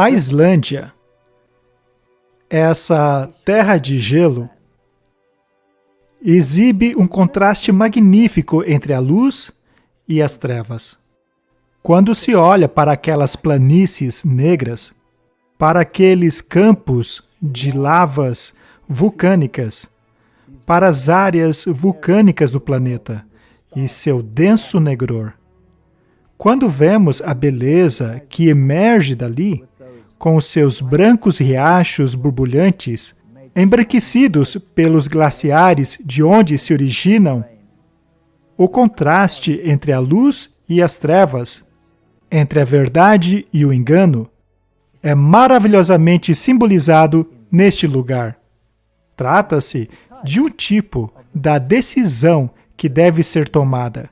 A Islândia, essa terra de gelo, exibe um contraste magnífico entre a luz e as trevas. Quando se olha para aquelas planícies negras, para aqueles campos de lavas vulcânicas, para as áreas vulcânicas do planeta e seu denso negror, quando vemos a beleza que emerge dali, com os seus brancos riachos borbulhantes, embranquecidos pelos glaciares de onde se originam, o contraste entre a luz e as trevas, entre a verdade e o engano, é maravilhosamente simbolizado neste lugar. Trata-se de um tipo da decisão que deve ser tomada,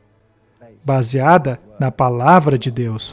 baseada na Palavra de Deus.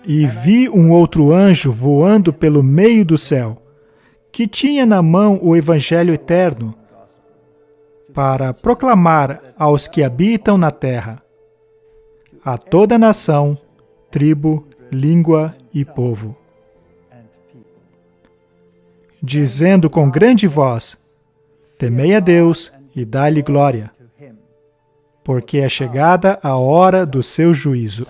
E vi um outro anjo voando pelo meio do céu, que tinha na mão o Evangelho eterno, para proclamar aos que habitam na terra, a toda nação, tribo, língua e povo, dizendo com grande voz: temei a Deus e dai-lhe glória, porque é chegada a hora do seu juízo.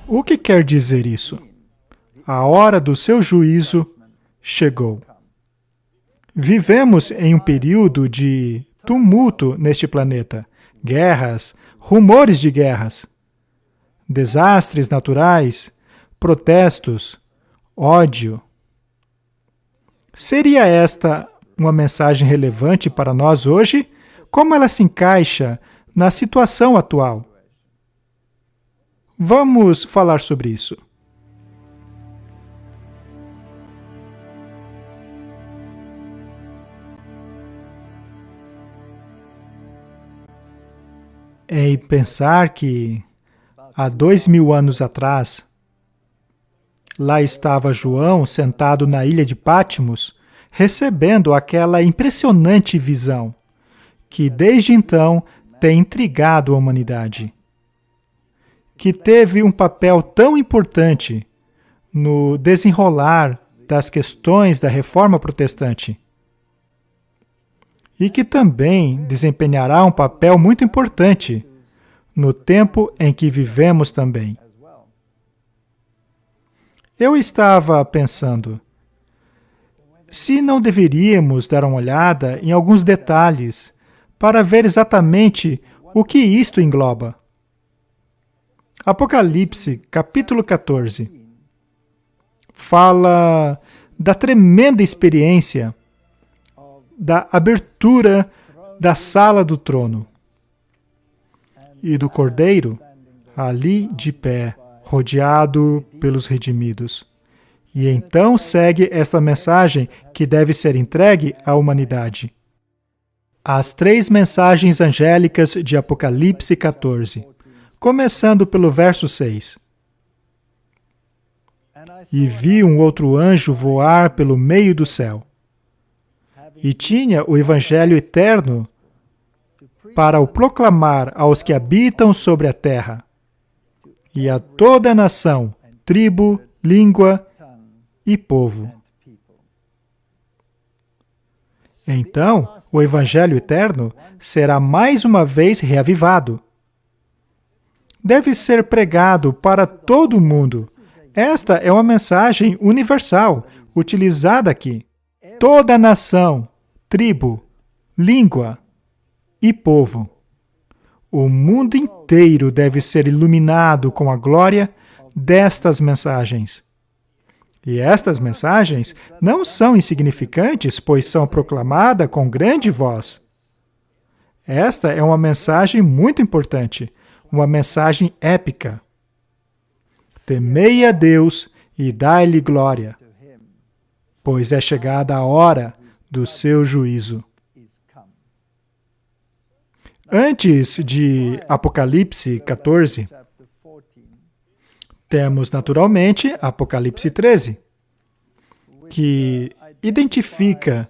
O que quer dizer isso? A hora do seu juízo chegou. Vivemos em um período de tumulto neste planeta. Guerras, rumores de guerras, desastres naturais, protestos, ódio. Seria esta uma mensagem relevante para nós hoje? Como ela se encaixa na situação atual? Vamos falar sobre isso. É pensar que há 2000 anos atrás, lá estava João sentado na ilha de Patmos, recebendo aquela impressionante visão, que desde então tem intrigado a humanidade, que teve um papel tão importante no desenrolar das questões da Reforma Protestante e que também desempenhará um papel muito importante no tempo em que vivemos também. Eu estava pensando, se não deveríamos dar uma olhada em alguns detalhes para ver exatamente o que isto engloba. Apocalipse, capítulo 14, fala da tremenda experiência da abertura da sala do trono e do Cordeiro ali de pé, rodeado pelos redimidos. E então segue esta mensagem que deve ser entregue à humanidade. As 3 mensagens angélicas de Apocalipse 14, começando pelo verso 6. E vi um outro anjo voar pelo meio do céu, e tinha o Evangelho eterno para o proclamar aos que habitam sobre a terra, e a toda a nação, tribo, língua e povo. Então, o Evangelho eterno será mais uma vez reavivado. Deve ser pregado para todo o mundo. Esta é uma mensagem universal, utilizada aqui. Toda a nação, tribo, língua e povo. O mundo inteiro deve ser iluminado com a glória destas mensagens. E estas mensagens não são insignificantes, pois são proclamadas com grande voz. Esta é uma mensagem muito importante, uma mensagem épica. Temei a Deus e dai-lhe glória, pois é chegada a hora do seu juízo. Antes de Apocalipse 14, temos naturalmente Apocalipse 13, que identifica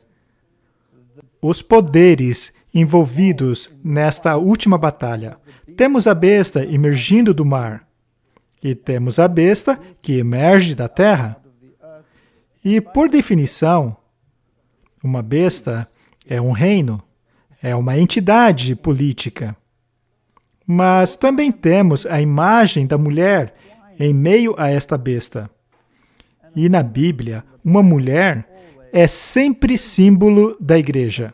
os poderes envolvidos nesta última batalha. Temos a besta emergindo do mar, e temos a besta que emerge da terra. E, por definição, uma besta é um reino, é uma entidade política. Mas também temos a imagem da mulher em meio a esta besta. E na Bíblia, uma mulher é sempre símbolo da igreja.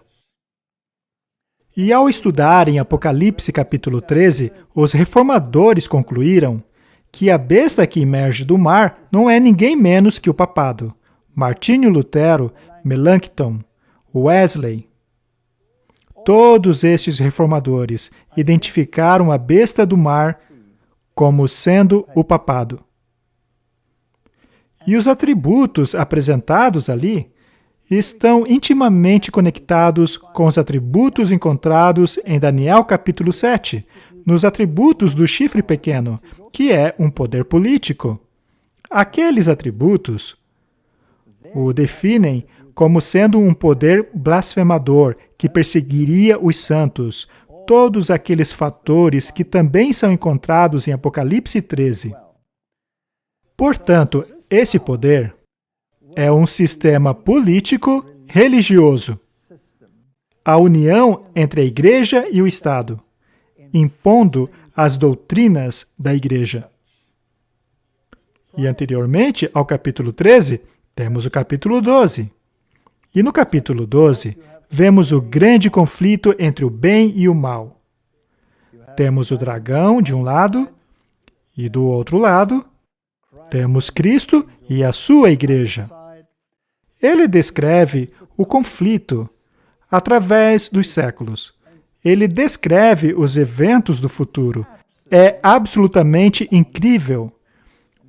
E ao estudarem Apocalipse capítulo 13, os reformadores concluíram que a besta que emerge do mar não é ninguém menos que o papado. Martinho Lutero, Melanchthon, Wesley. Todos estes reformadores identificaram a besta do mar como sendo o papado. E os atributos apresentados ali estão intimamente conectados com os atributos encontrados em Daniel capítulo 7, nos atributos do chifre pequeno, que é um poder político. Aqueles atributos o definem como sendo um poder blasfemador que perseguiria os santos, todos aqueles fatores que também são encontrados em Apocalipse 13. Portanto, esse poder é um sistema político religioso, a união entre a igreja e o Estado, impondo as doutrinas da igreja. E anteriormente ao capítulo 13, temos o capítulo 12. E no capítulo 12, vemos o grande conflito entre o bem e o mal. Temos o dragão de um lado e do outro lado, temos Cristo e a sua igreja. Ele descreve o conflito através dos séculos. Ele descreve os eventos do futuro. É absolutamente incrível.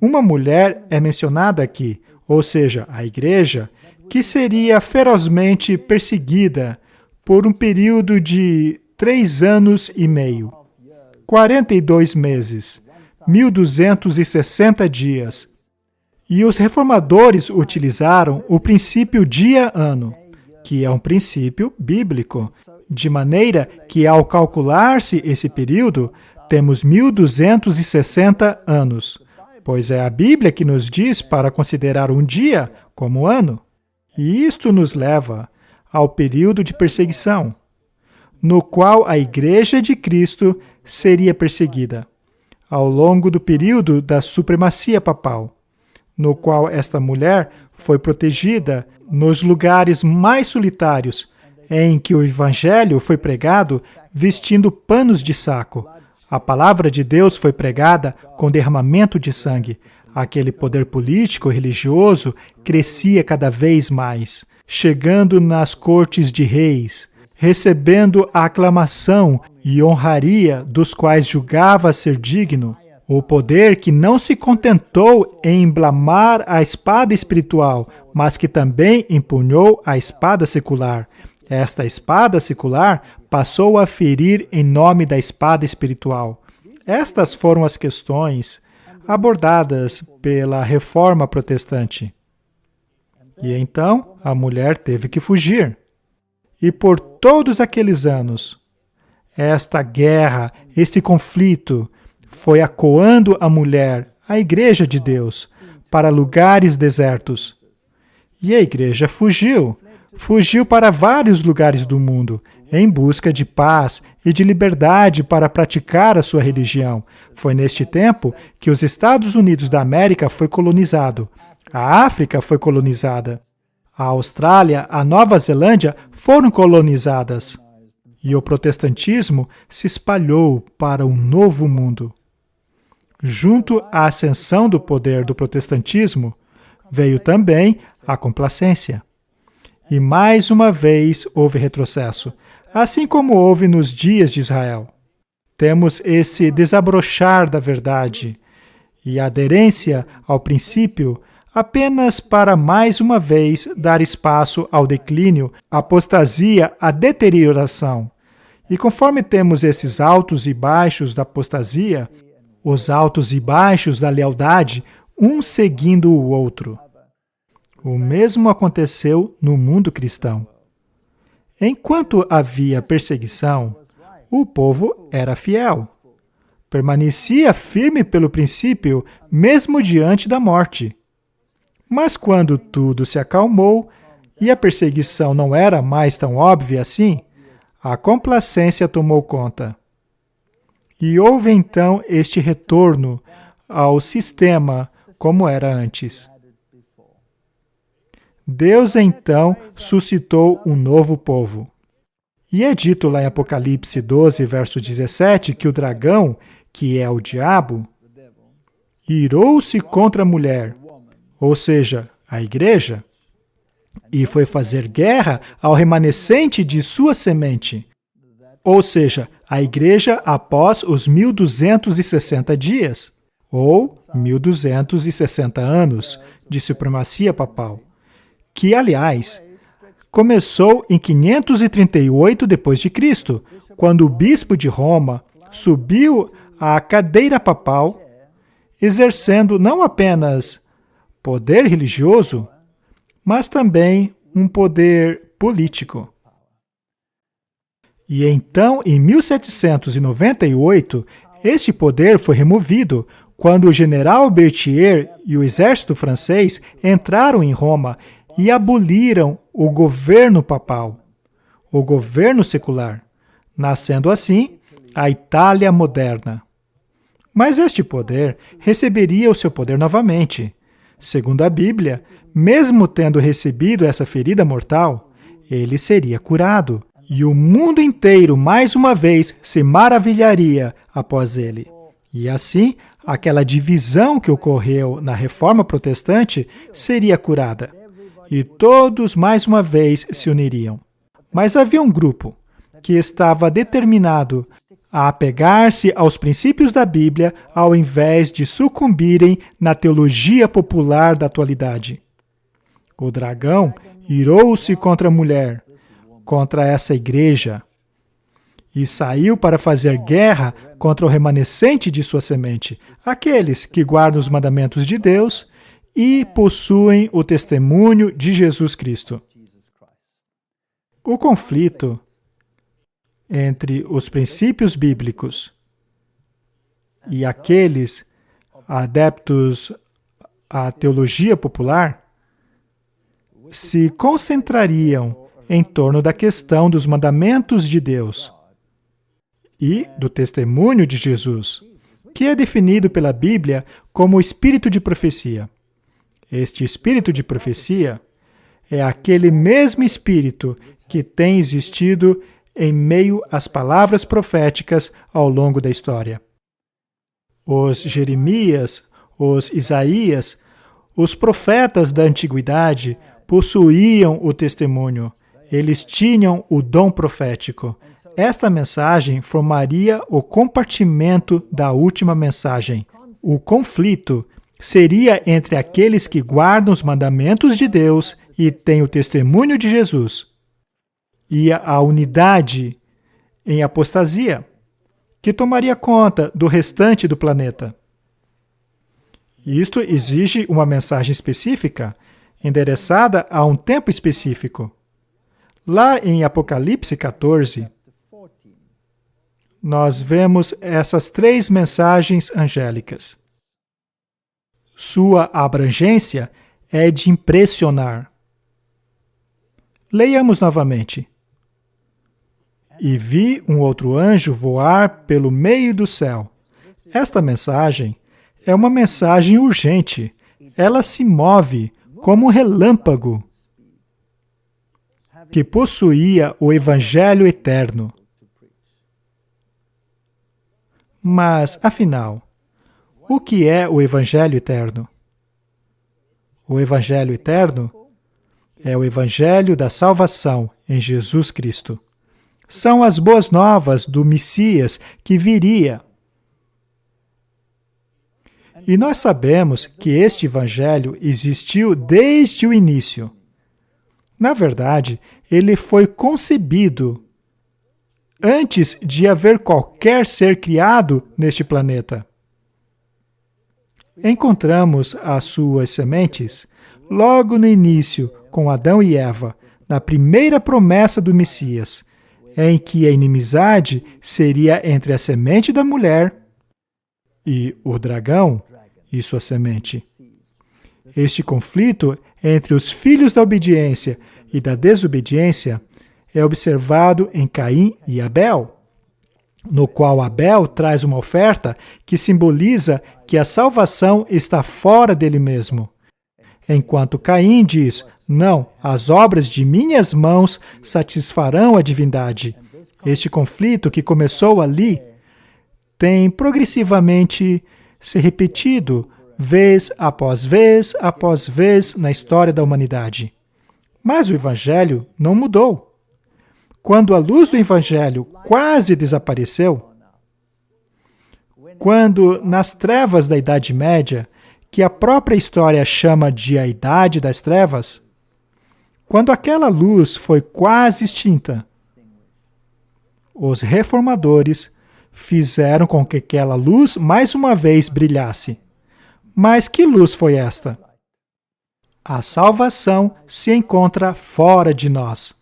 Uma mulher é mencionada aqui, ou seja, a igreja, que seria ferozmente perseguida por um período de 3 anos e meio, 42 meses, 1260 dias. E os reformadores utilizaram o princípio dia-ano, que é um princípio bíblico, de maneira que, ao calcular-se esse período, temos 1260 anos, pois é a Bíblia que nos diz para considerar um dia como ano. E isto nos leva ao período de perseguição, no qual a Igreja de Cristo seria perseguida, ao longo do período da supremacia papal, no qual esta mulher foi protegida nos lugares mais solitários, em que o Evangelho foi pregado vestindo panos de saco. A palavra de Deus foi pregada com derramamento de sangue. Aquele poder político e religioso crescia cada vez mais, chegando nas cortes de reis, recebendo a aclamação e honraria dos quais julgava ser digno. O poder que não se contentou em emblamar a espada espiritual, mas que também empunhou a espada secular. Esta espada secular passou a ferir em nome da espada espiritual. Estas foram as questões abordadas pela Reforma Protestante. E então a mulher teve que fugir. E por todos aqueles anos, esta guerra, este conflito, foi acuando a mulher, a Igreja de Deus, para lugares desertos. E a Igreja fugiu para vários lugares do mundo, em busca de paz e de liberdade para praticar a sua religião. Foi neste tempo que os Estados Unidos da América foi colonizado, a África foi colonizada, a Austrália, a Nova Zelândia foram colonizadas, e o protestantismo se espalhou para um novo mundo. Junto à ascensão do poder do protestantismo, veio também a complacência. E mais uma vez houve retrocesso, assim como houve nos dias de Israel. Temos esse desabrochar da verdade e a aderência ao princípio apenas para mais uma vez dar espaço ao declínio, à apostasia, à deterioração. E conforme temos esses altos e baixos da apostasia, os altos e baixos da lealdade, um seguindo o outro. O mesmo aconteceu no mundo cristão. Enquanto havia perseguição, o povo era fiel. Permanecia firme pelo princípio, mesmo diante da morte. Mas quando tudo se acalmou e a perseguição não era mais tão óbvia assim, a complacência tomou conta. E houve então este retorno ao sistema como era antes. Deus então suscitou um novo povo. E é dito lá em Apocalipse 12, verso 17, que o dragão, que é o diabo, irou-se contra a mulher, ou seja, a igreja, e foi fazer guerra ao remanescente de sua semente, ou seja, a igreja após os 1260 dias, ou 1260 anos de supremacia papal, que, aliás, começou em 538 d.C., quando o bispo de Roma subiu à cadeira papal, exercendo não apenas poder religioso, mas também um poder político. E então, em 1798, este poder foi removido quando o general Berthier e o exército francês entraram em Roma e aboliram o governo papal, o governo secular, nascendo assim a Itália moderna. Mas este poder receberia o seu poder novamente. Segundo a Bíblia, mesmo tendo recebido essa ferida mortal, ele seria curado, e o mundo inteiro mais uma vez se maravilharia após ele. E assim, aquela divisão que ocorreu na Reforma Protestante seria curada. E todos mais uma vez se uniriam. Mas havia um grupo que estava determinado a apegar-se aos princípios da Bíblia ao invés de sucumbirem na teologia popular da atualidade. O dragão irou-se contra a mulher, contra essa igreja, e saiu para fazer guerra contra o remanescente de sua semente, aqueles que guardam os mandamentos de Deus e possuem o testemunho de Jesus Cristo. O conflito entre os princípios bíblicos e aqueles adeptos à teologia popular se concentrariam em torno da questão dos mandamentos de Deus e do testemunho de Jesus, que é definido pela Bíblia como o espírito de profecia. Este espírito de profecia é aquele mesmo espírito que tem existido em meio às palavras proféticas ao longo da história. Os Jeremias, os Isaías, os profetas da antiguidade possuíam o testemunho. Eles tinham o dom profético. Esta mensagem formaria o compartimento da última mensagem. O conflito seria entre aqueles que guardam os mandamentos de Deus e têm o testemunho de Jesus, e a unidade em apostasia, que tomaria conta do restante do planeta. Isto exige uma mensagem específica, endereçada a um tempo específico. Lá em Apocalipse 14, nós vemos essas 3 mensagens angélicas. Sua abrangência é de impressionar. Leiamos novamente. E vi um outro anjo voar pelo meio do céu. Esta mensagem é uma mensagem urgente. Ela se move como um relâmpago, que possuía o Evangelho eterno. Mas, afinal, o que é o Evangelho eterno? O Evangelho eterno é o Evangelho da salvação em Jesus Cristo. São as boas novas do Messias que viria. E nós sabemos que este Evangelho existiu desde o início. Na verdade, ele foi concebido antes de haver qualquer ser criado neste planeta. Encontramos as suas sementes logo no início com Adão e Eva, na primeira promessa do Messias, em que a inimizade seria entre a semente da mulher e o dragão e sua semente. Este conflito entre os filhos da obediência e da desobediência é observado em Caim e Abel, no qual Abel traz uma oferta que simboliza que a salvação está fora dele mesmo, enquanto Caim diz: não, as obras de minhas mãos satisfarão a divindade. Este conflito que começou ali tem progressivamente se repetido vez após vez na história da humanidade. Mas o Evangelho não mudou. Quando a luz do Evangelho quase desapareceu, quando nas trevas da Idade Média, que a própria história chama de a Idade das Trevas, quando aquela luz foi quase extinta, os reformadores fizeram com que aquela luz mais uma vez brilhasse. Mas que luz foi esta? A salvação se encontra fora de nós.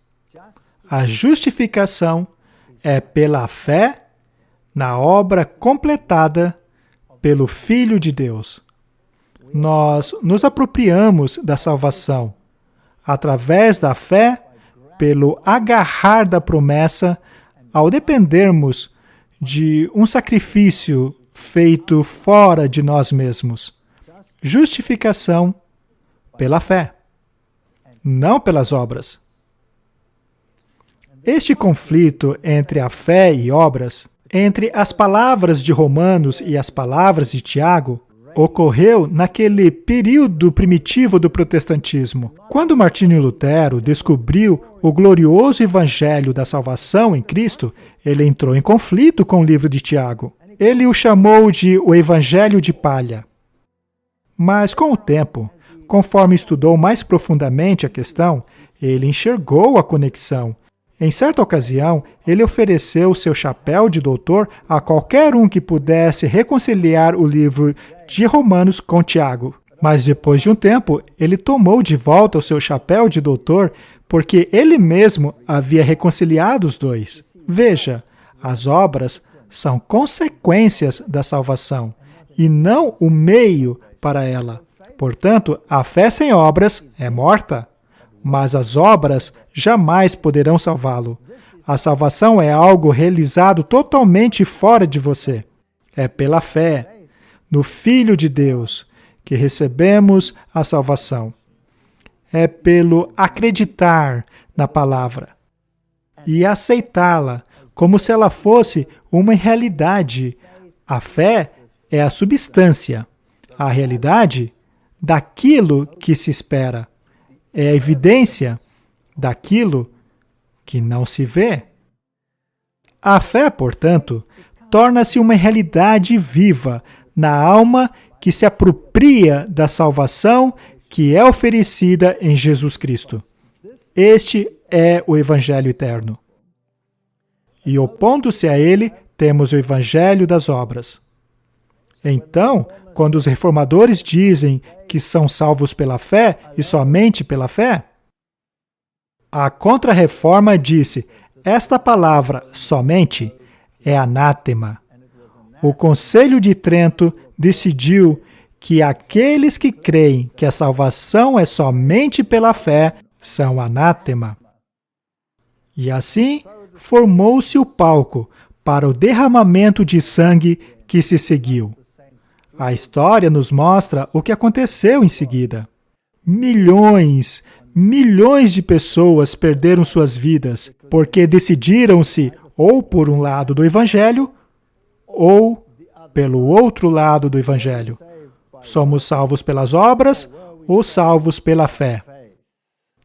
A justificação é pela fé na obra completada pelo Filho de Deus. Nós nos apropriamos da salvação através da fé, pelo agarrar da promessa, ao dependermos de um sacrifício feito fora de nós mesmos. Justificação pela fé, não pelas obras. Este conflito entre a fé e obras, entre as palavras de Romanos e as palavras de Tiago, ocorreu naquele período primitivo do protestantismo. Quando Martinho Lutero descobriu o glorioso evangelho da salvação em Cristo, ele entrou em conflito com o livro de Tiago. Ele o chamou de o evangelho de palha. Mas com o tempo, conforme estudou mais profundamente a questão, ele enxergou a conexão. Em certa ocasião, ele ofereceu seu chapéu de doutor a qualquer um que pudesse reconciliar o livro de Romanos com Tiago. Mas depois de um tempo, ele tomou de volta o seu chapéu de doutor porque ele mesmo havia reconciliado os dois. Veja, as obras são consequências da salvação e não o meio para ela. Portanto, a fé sem obras é morta. Mas as obras jamais poderão salvá-lo. A salvação é algo realizado totalmente fora de você. É pela fé no Filho de Deus que recebemos a salvação. É pelo acreditar na palavra e aceitá-la como se ela fosse uma realidade. A fé é a substância, a realidade daquilo que se espera. É a evidência daquilo que não se vê. A fé, portanto, torna-se uma realidade viva na alma que se apropria da salvação que é oferecida em Jesus Cristo. Este é o Evangelho eterno. E opondo-se a ele, temos o Evangelho das obras. Então, quando os reformadores dizem que são salvos pela fé e somente pela fé, a Contra-Reforma disse: esta palavra somente é anátema. O Concílio de Trento decidiu que aqueles que creem que a salvação é somente pela fé são anátema. E assim formou-se o palco para o derramamento de sangue que se seguiu. A história nos mostra o que aconteceu em seguida. Milhões de pessoas perderam suas vidas porque decidiram-se ou por um lado do Evangelho ou pelo outro lado do Evangelho. Somos salvos pelas obras ou salvos pela fé?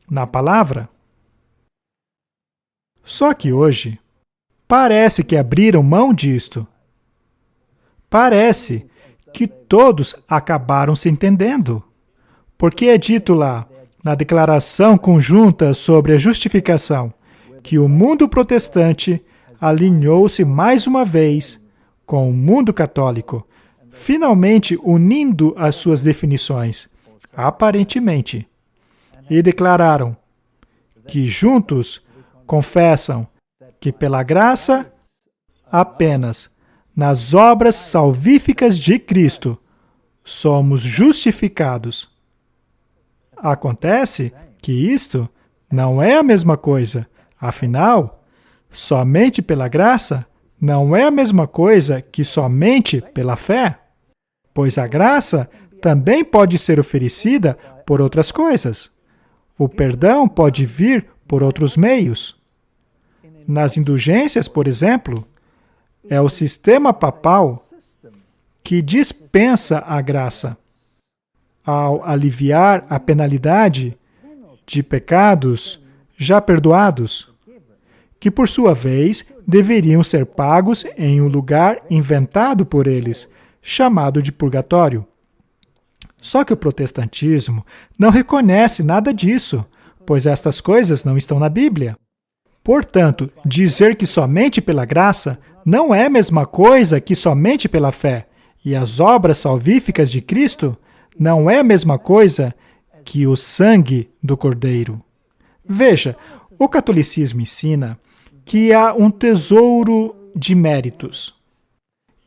Na palavra? Só que hoje, parece que abriram mão disto. Parece que todos acabaram se entendendo. Porque é dito lá, na Declaração Conjunta sobre a Justificação, que o mundo protestante alinhou-se mais uma vez com o mundo católico, finalmente unindo as suas definições, aparentemente, e declararam que juntos confessam que pela graça, apenas nas obras salvíficas de Cristo, somos justificados. Acontece que isto não é a mesma coisa. Afinal, somente pela graça não é a mesma coisa que somente pela fé, pois a graça também pode ser oferecida por outras coisas. O perdão pode vir por outros meios. Nas indulgências, por exemplo, é o sistema papal que dispensa a graça. Ao aliviar a penalidade de pecados já perdoados, que por sua vez deveriam ser pagos em um lugar inventado por eles, chamado de purgatório. Só que o protestantismo não reconhece nada disso, pois estas coisas não estão na Bíblia. Portanto, dizer que somente pela graça não é a mesma coisa que somente pela fé, e as obras salvíficas de Cristo não é a mesma coisa que o sangue do Cordeiro. Veja, o catolicismo ensina que há um tesouro de méritos.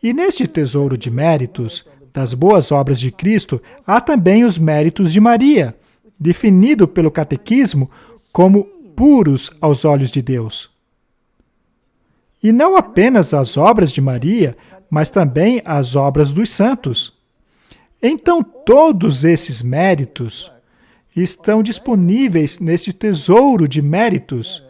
E neste tesouro de méritos, das boas obras de Cristo, há também os méritos de Maria, definido pelo catequismo como puros aos olhos de Deus. E não apenas as obras de Maria, mas também as obras dos santos. Então, todos esses méritos estão disponíveis neste tesouro de méritos,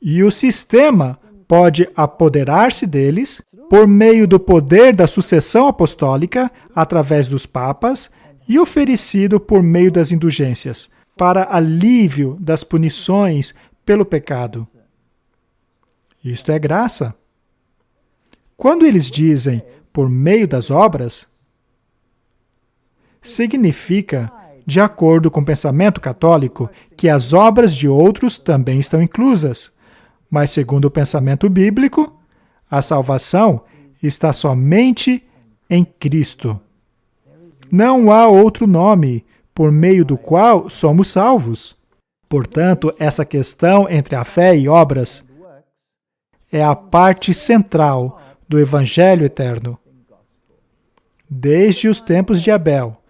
e o sistema pode apoderar-se deles por meio do poder da sucessão apostólica através dos papas e oferecido por meio das indulgências, para alívio das punições pelo pecado. Isto é graça. Quando eles dizem por meio das obras, significa, de acordo com o pensamento católico, que as obras de outros também estão inclusas. Mas, segundo o pensamento bíblico, a salvação está somente em Cristo. Não há outro nome por meio do qual somos salvos. Portanto, essa questão entre a fé e obras é a parte central do Evangelho eterno. Desde os tempos de Abel,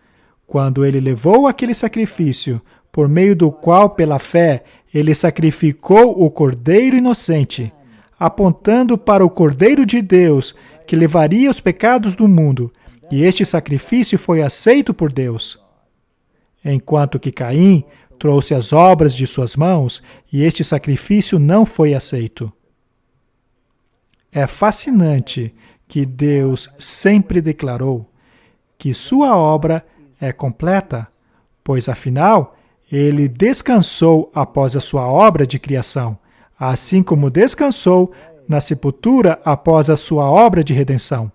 quando ele levou aquele sacrifício, por meio do qual, pela fé, ele sacrificou o Cordeiro inocente, apontando para o Cordeiro de Deus, que levaria os pecados do mundo, e este sacrifício foi aceito por Deus. Enquanto que Caim trouxe as obras de suas mãos, e este sacrifício não foi aceito. É fascinante que Deus sempre declarou que sua obra é completa, pois afinal, ele descansou após a sua obra de criação, assim como descansou na sepultura após a sua obra de redenção.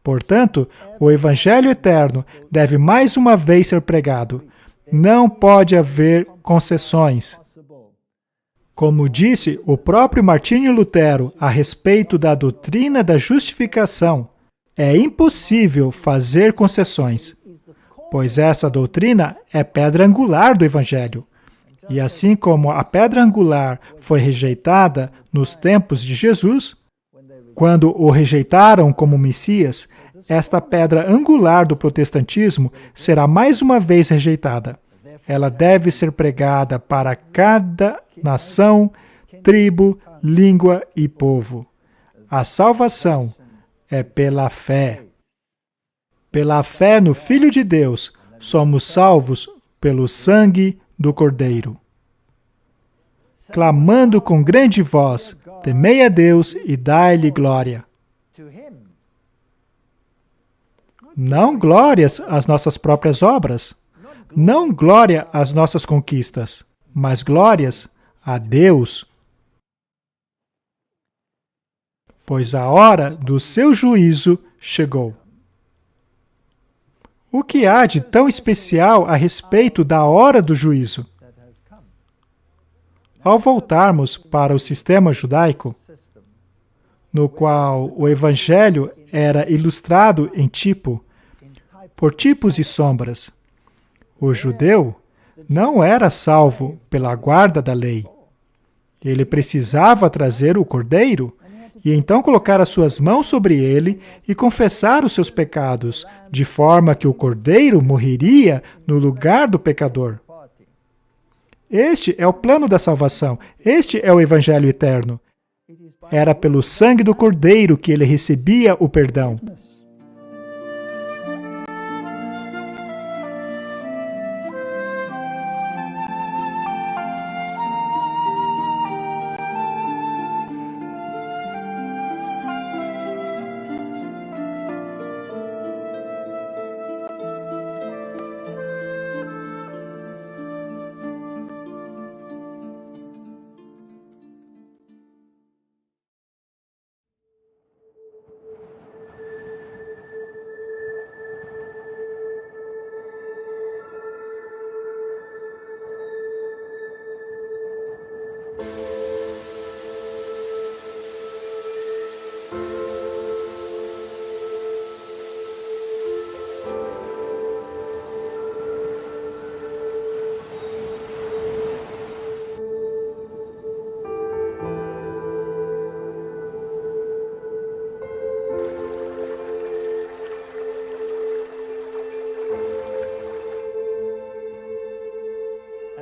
Portanto, o Evangelho eterno deve mais uma vez ser pregado. Não pode haver concessões. Como disse o próprio Martinho Lutero a respeito da doutrina da justificação, é impossível fazer concessões, pois essa doutrina é pedra angular do Evangelho. E assim como a pedra angular foi rejeitada nos tempos de Jesus, quando o rejeitaram como Messias, esta pedra angular do protestantismo será mais uma vez rejeitada. Ela deve ser pregada para cada nação, tribo, língua e povo. A salvação é pela fé. Pela fé no Filho de Deus, somos salvos pelo sangue do Cordeiro. Clamando com grande voz, temei a Deus e dai-lhe glória. Não glórias às nossas próprias obras, não glória às nossas conquistas, mas glórias a Deus. Pois a hora do seu juízo chegou. O que há de tão especial a respeito da hora do juízo? Ao voltarmos para o sistema judaico, no qual o Evangelho era ilustrado em tipo, por tipos e sombras, o judeu não era salvo pela guarda da lei. Ele precisava trazer o cordeiro e então colocar as suas mãos sobre ele e confessar os seus pecados, de forma que o cordeiro morreria no lugar do pecador. Este é o plano da salvação. Este é o Evangelho eterno. Era pelo sangue do cordeiro que ele recebia o perdão.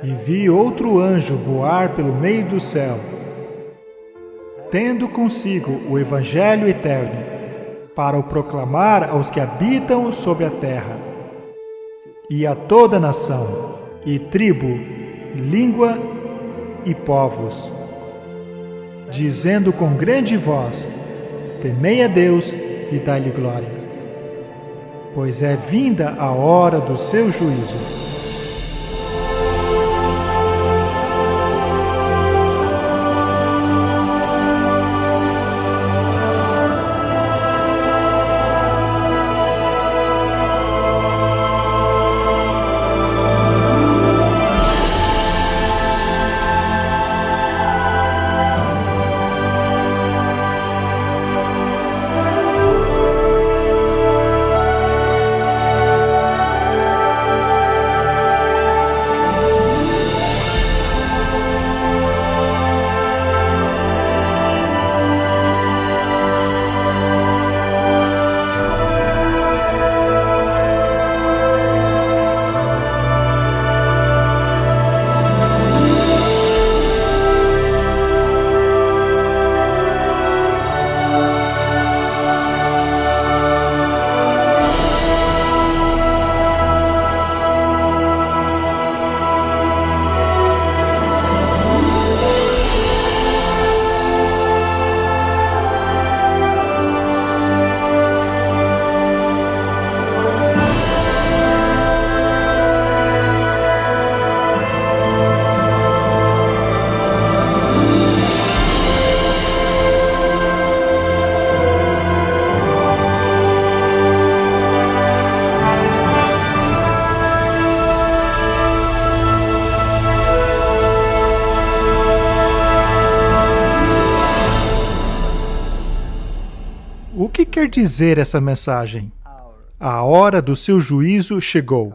E vi outro anjo voar pelo meio do céu, tendo consigo o Evangelho eterno, para o proclamar aos que habitam sobre a terra, e a toda nação, e tribo, língua e povos, dizendo com grande voz: temei a Deus e dai-lhe glória, pois é vinda a hora do seu juízo. que quer dizer essa mensagem? A hora do seu juízo chegou.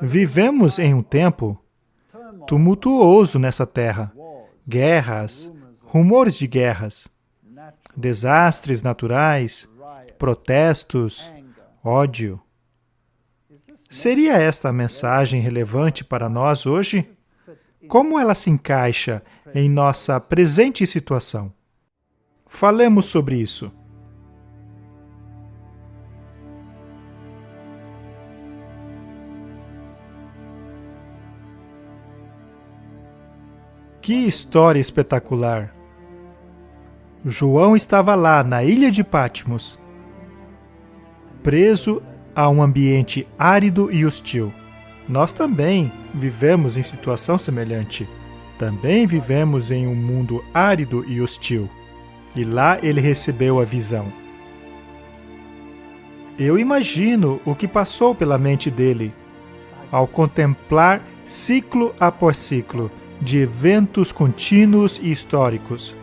Vivemos em um tempo tumultuoso nessa terra. Guerras, rumores de guerras, desastres naturais, protestos, ódio. Seria esta a mensagem relevante para nós hoje? Como ela se encaixa em nossa presente situação? Falemos sobre isso. Que história espetacular! João estava lá na ilha de Patmos, preso a um ambiente árido e hostil. Nós também vivemos em situação semelhante. Também vivemos em um mundo árido e hostil. E lá ele recebeu a visão. Eu imagino o que passou pela mente dele ao contemplar ciclo após ciclo de eventos contínuos e históricos.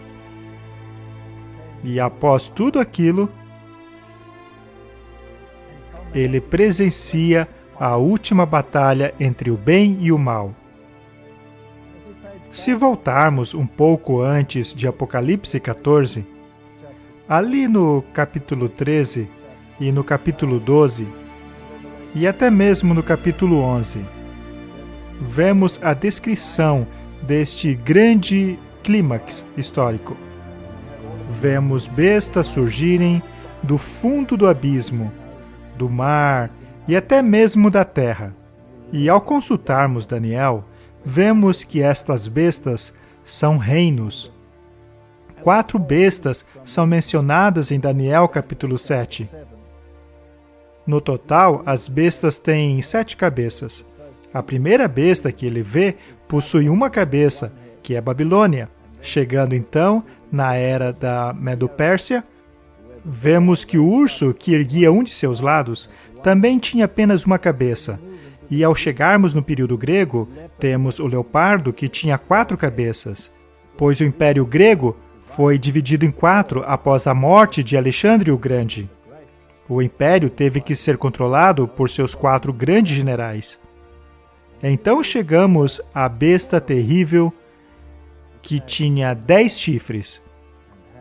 E após tudo aquilo, ele presencia a última batalha entre o bem e o mal. Se voltarmos um pouco antes de Apocalipse 14, ali no capítulo 13 e no capítulo 12, e até mesmo no capítulo 11, vemos a descrição deste grande clímax histórico. Vemos bestas surgirem do fundo do abismo, do mar e até mesmo da terra. E ao consultarmos Daniel, vemos que estas bestas são reinos. 4 bestas são mencionadas em Daniel capítulo 7. No total, as bestas têm 7 cabeças. A primeira besta que ele vê possui uma cabeça, que é Babilônia. Chegando então na era da Medo-Pérsia, vemos que o urso, que erguia um de seus lados, também tinha apenas uma cabeça. E ao chegarmos no período grego, temos o leopardo, que tinha 4 cabeças, pois o Império Grego foi dividido em 4 após a morte de Alexandre o Grande. O império teve que ser controlado por seus 4 grandes generais. Então chegamos à besta terrível, que tinha 10 chifres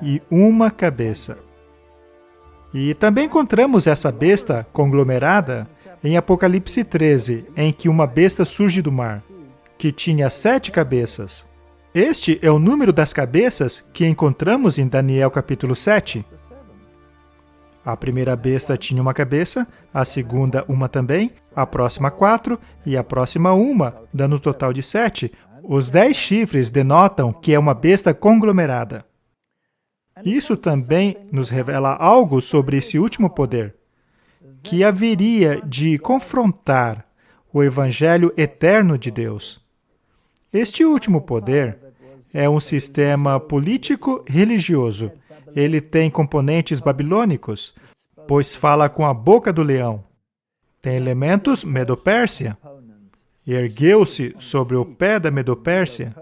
e uma cabeça. E também encontramos essa besta conglomerada em Apocalipse 13, em que uma besta surge do mar, que tinha 7 cabeças. Este é o número das cabeças que encontramos em Daniel capítulo 7. A primeira besta tinha uma cabeça, a segunda uma também, a próxima 4 e a próxima uma, dando um total de 7. Os 10 chifres denotam que é uma besta conglomerada. Isso também nos revela algo sobre esse último poder, que haveria de confrontar o Evangelho eterno de Deus. Este último poder é um sistema político-religioso. Ele tem componentes babilônicos, pois fala com a boca do leão. Tem elementos Medo-Pérsia. Ergueu-se sobre o pé da Medo-Pérsia,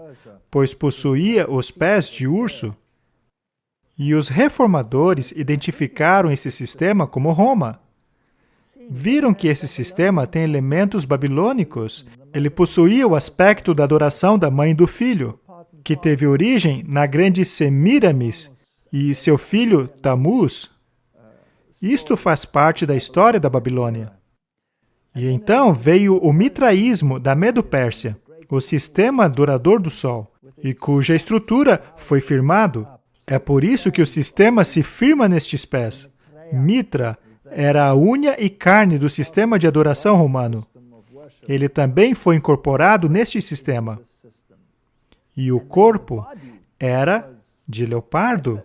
pois possuía os pés de urso. E os reformadores identificaram esse sistema como Roma. Viram que esse sistema tem elementos babilônicos. Ele possuía o aspecto da adoração da mãe e do filho, que teve origem na grande Semíramis e seu filho Tamuz. Isto faz parte da história da Babilônia. E então veio o mitraísmo da Medo-Pérsia, o sistema adorador do sol, e cuja estrutura foi firmado. É por isso que o sistema se firma nestes pés. Mitra era a unha e carne do sistema de adoração romano. Ele também foi incorporado neste sistema. E o corpo era de leopardo.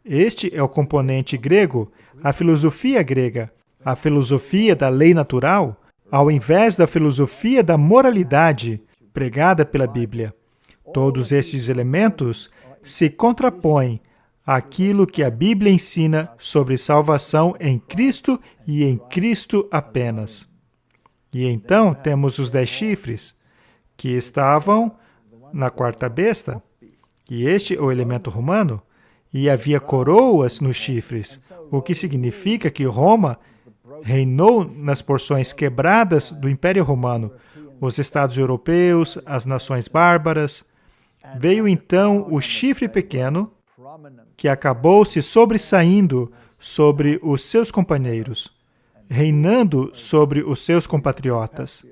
Este é o componente grego, a filosofia grega, a filosofia da lei natural, ao invés da filosofia da moralidade pregada pela Bíblia. Todos estes elementos se contrapõem àquilo que a Bíblia ensina sobre salvação em Cristo e em Cristo apenas. E então temos os 10 chifres, que estavam na 4ª besta, e este é o elemento romano, e havia coroas nos chifres, o que significa que Roma reinou nas porções quebradas do Império Romano, os estados europeus, as nações bárbaras. Veio então o chifre pequeno, que acabou se sobressaindo sobre os seus companheiros, reinando sobre os seus compatriotas.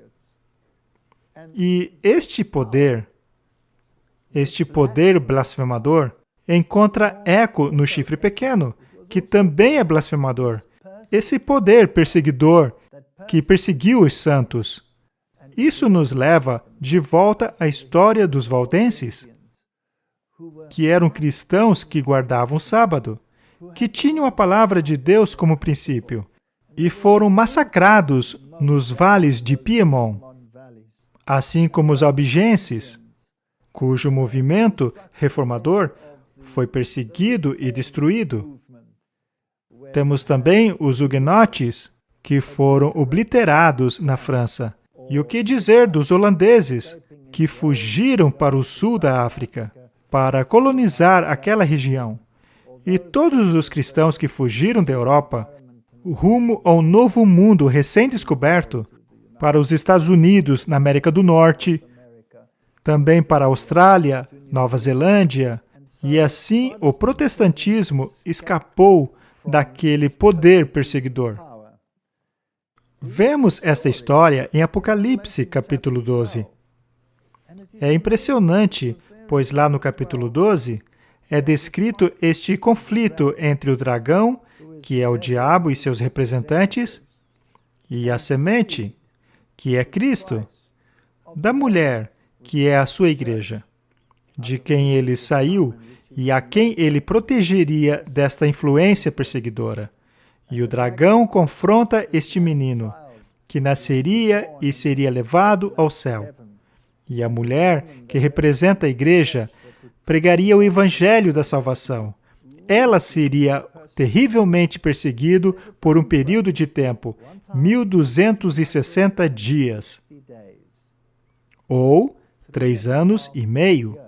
E este poder blasfemador, encontra eco no chifre pequeno, que também é blasfemador. Esse poder perseguidor que perseguiu os santos. Isso nos leva de volta à história dos valdenses, que eram cristãos que guardavam o sábado, que tinham a palavra de Deus como princípio, e foram massacrados nos vales de Piemont, assim como os albigenses, cujo movimento reformador foi perseguido e destruído. Temos também os huguenotes, que foram obliterados na França. E o que dizer dos holandeses, que fugiram para o sul da África, para colonizar aquela região? E todos os cristãos que fugiram da Europa, rumo ao novo mundo recém-descoberto, para os Estados Unidos, na América do Norte, também para a Austrália, Nova Zelândia, e assim o protestantismo escapou daquele poder perseguidor. Vemos esta história em Apocalipse, capítulo 12. É impressionante, pois lá no capítulo 12 é descrito este conflito entre o dragão, que é o diabo e seus representantes, e a semente, que é Cristo, da mulher, que é a sua igreja, de quem ele saiu e a quem ele protegeria desta influência perseguidora. E o dragão confronta este menino, que nasceria e seria levado ao céu. E a mulher, que representa a igreja, pregaria o evangelho da salvação. Ela seria terrivelmente perseguida por um período de tempo, 1260 dias, ou 3 anos e meio,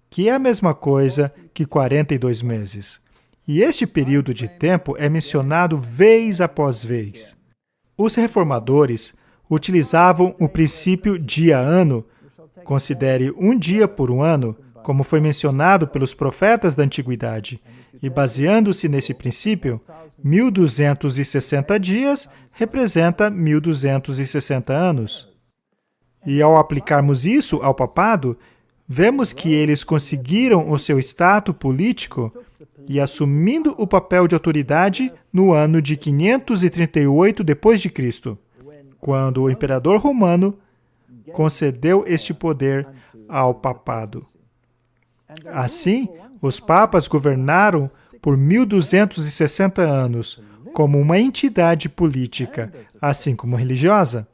que é a mesma coisa que 42 meses. E este período de tempo é mencionado vez após vez. Os reformadores utilizavam o princípio dia-ano, considere um dia por um ano, como foi mencionado pelos profetas da antiguidade, e baseando-se nesse princípio, 1260 dias representa 1260 anos. E ao aplicarmos isso ao papado, vemos que eles conseguiram o seu status político e assumindo o papel de autoridade no ano de 538 d.C., quando o imperador romano concedeu este poder ao papado. Assim, os papas governaram por 1260 anos como uma entidade política, assim como religiosa.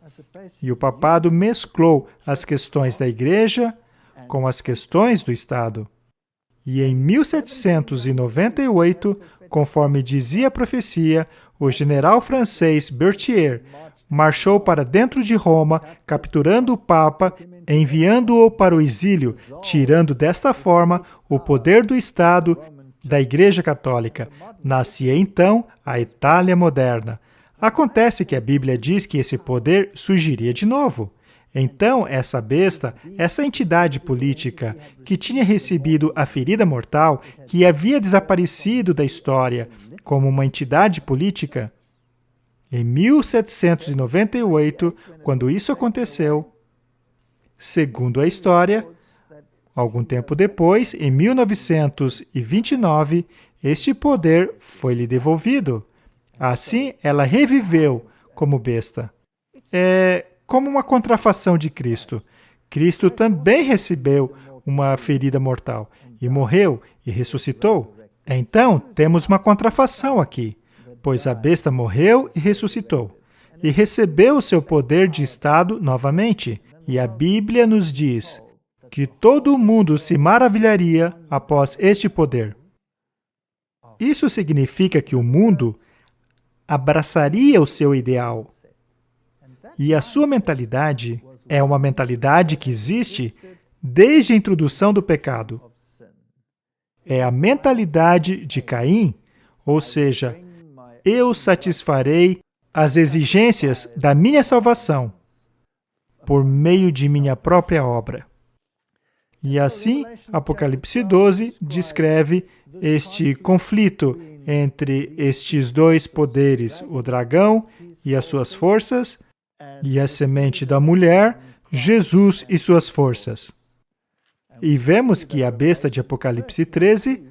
E o papado mesclou as questões da igreja com as questões do Estado. E em 1798, conforme dizia a profecia, o general francês Berthier marchou para dentro de Roma, capturando o Papa, enviando-o para o exílio, tirando desta forma o poder do Estado da Igreja Católica. Nascia então a Itália moderna. Acontece que a Bíblia diz que esse poder surgiria de novo. Então, essa besta, essa entidade política que tinha recebido a ferida mortal, que havia desaparecido da história como uma entidade política, em 1798, quando isso aconteceu, segundo a história, algum tempo depois, em 1929, este poder foi-lhe devolvido. Assim, ela reviveu como besta. É como uma contrafação de Cristo. Cristo também recebeu uma ferida mortal, e morreu, e ressuscitou. Então, temos uma contrafação aqui, pois a besta morreu e ressuscitou, e recebeu o seu poder de Estado novamente. E a Bíblia nos diz que todo mundo se maravilharia após este poder. Isso significa que o mundo abraçaria o seu ideal. E a sua mentalidade é uma mentalidade que existe desde a introdução do pecado. é a mentalidade de Caim, ou seja, eu satisfarei as exigências da minha salvação por meio de minha própria obra. E assim, Apocalipse 12 descreve este conflito entre estes dois poderes, o dragão e as suas forças, e a semente da mulher, Jesus e suas forças. E vemos que a besta de Apocalipse 13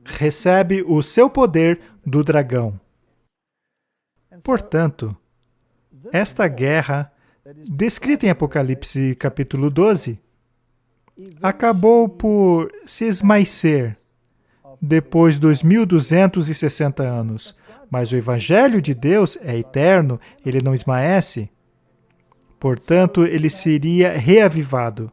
recebe o seu poder do dragão. Portanto, esta guerra, descrita em Apocalipse capítulo 12, acabou por se esmaecer depois dos 1260 anos. Mas o Evangelho de Deus é eterno, ele não esmaece. Portanto, ele seria reavivado.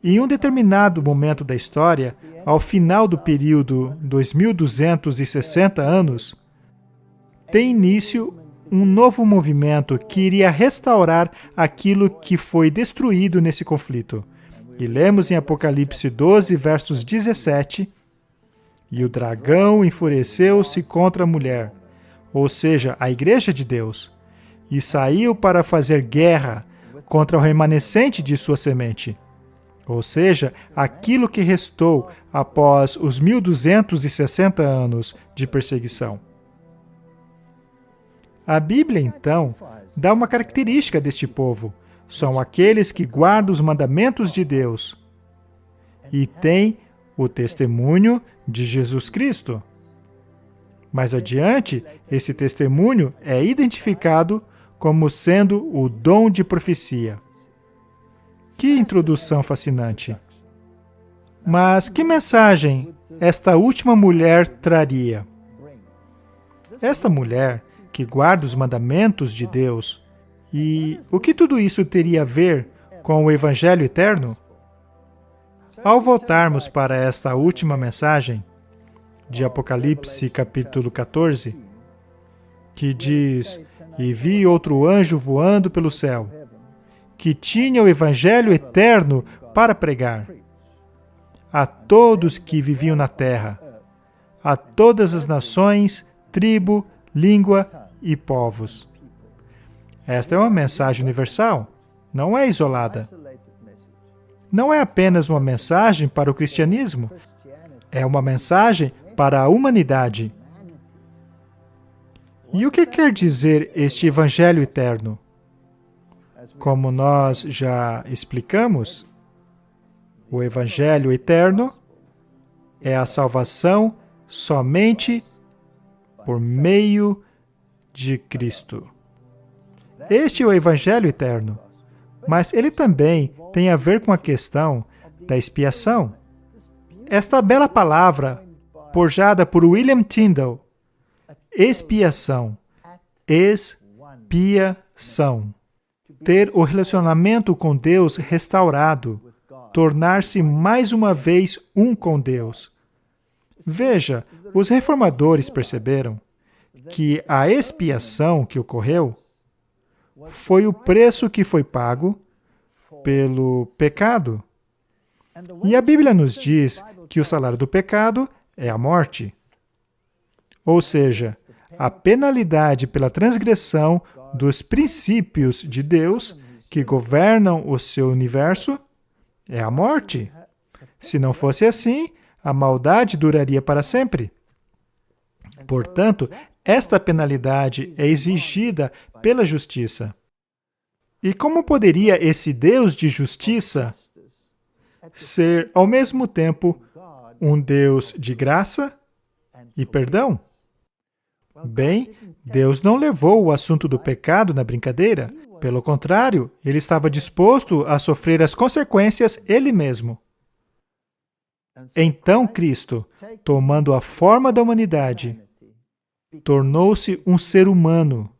Em um determinado momento da história, ao final do período dos 1260 anos, tem início um novo movimento que iria restaurar aquilo que foi destruído nesse conflito. E lemos em Apocalipse 12, versos 17, e o dragão enfureceu-se contra a mulher, ou seja, a igreja de Deus, e saiu para fazer guerra contra o remanescente de sua semente, ou seja, aquilo que restou após os 1260 anos de perseguição. A Bíblia, então, dá uma característica deste povo. São aqueles que guardam os mandamentos de Deus e têm o testemunho de Jesus Cristo. Mais adiante, esse testemunho é identificado como sendo o dom de profecia. Que introdução fascinante! Mas que mensagem esta última mulher traria? Esta mulher que guarda os mandamentos de Deus, e o que tudo isso teria a ver com o Evangelho eterno? Ao voltarmos para esta última mensagem de Apocalipse capítulo 14, que diz: "E vi outro anjo voando pelo céu, que tinha o Evangelho eterno para pregar a todos que viviam na terra, a todas as nações, tribo, língua e povos." Esta é uma mensagem universal, não é isolada. Não é apenas uma mensagem para o cristianismo, é uma mensagem para a humanidade. E o que quer dizer este Evangelho eterno? Como nós já explicamos, o Evangelho eterno é a salvação somente por meio de Cristo. Este é o Evangelho eterno, mas ele também tem a ver com a questão da expiação. Esta bela palavra, forjada por William Tyndale, expiação, expiação. Ter o relacionamento com Deus restaurado, tornar-se mais uma vez um com Deus. Veja, os reformadores perceberam que a expiação que ocorreu foi o preço que foi pago pelo pecado. E a Bíblia nos diz que o salário do pecado é a morte. Ou seja, a penalidade pela transgressão dos princípios de Deus que governam o seu universo é a morte. Se não fosse assim, a maldade duraria para sempre. Portanto, esta penalidade é exigida pela justiça. E como poderia esse Deus de justiça ser, ao mesmo tempo, um Deus de graça e perdão? Bem, Deus não levou o assunto do pecado na brincadeira. Pelo contrário, ele estava disposto a sofrer as consequências ele mesmo. Então Cristo, tomando a forma da humanidade, tornou-se um ser humano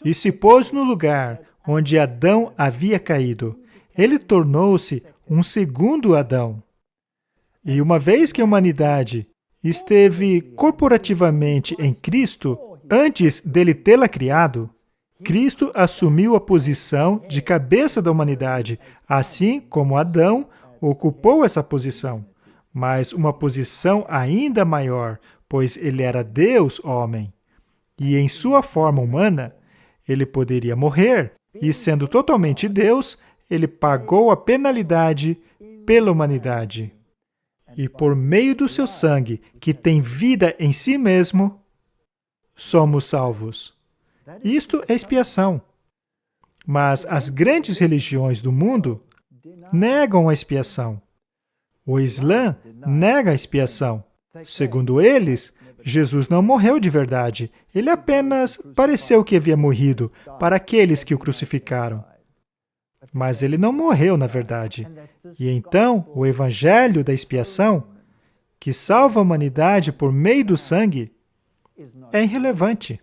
e se pôs no lugar onde Adão havia caído. Ele tornou-se um segundo Adão. E uma vez que a humanidade esteve corporativamente em Cristo, antes dele tê-la criado, Cristo assumiu a posição de cabeça da humanidade, assim como Adão ocupou essa posição. mas uma posição ainda maior, pois ele era Deus homem. E em sua forma humana, ele poderia morrer, e sendo totalmente Deus, ele pagou a penalidade pela humanidade. E por meio do seu sangue, que tem vida em si mesmo, somos salvos. Isto é expiação. Mas as grandes religiões do mundo negam a expiação. O Islã nega a expiação. Segundo eles, Jesus não morreu de verdade. Ele apenas pareceu que havia morrido para aqueles que o crucificaram. Mas ele não morreu, na verdade. E então, o evangelho da expiação, que salva a humanidade por meio do sangue, é irrelevante.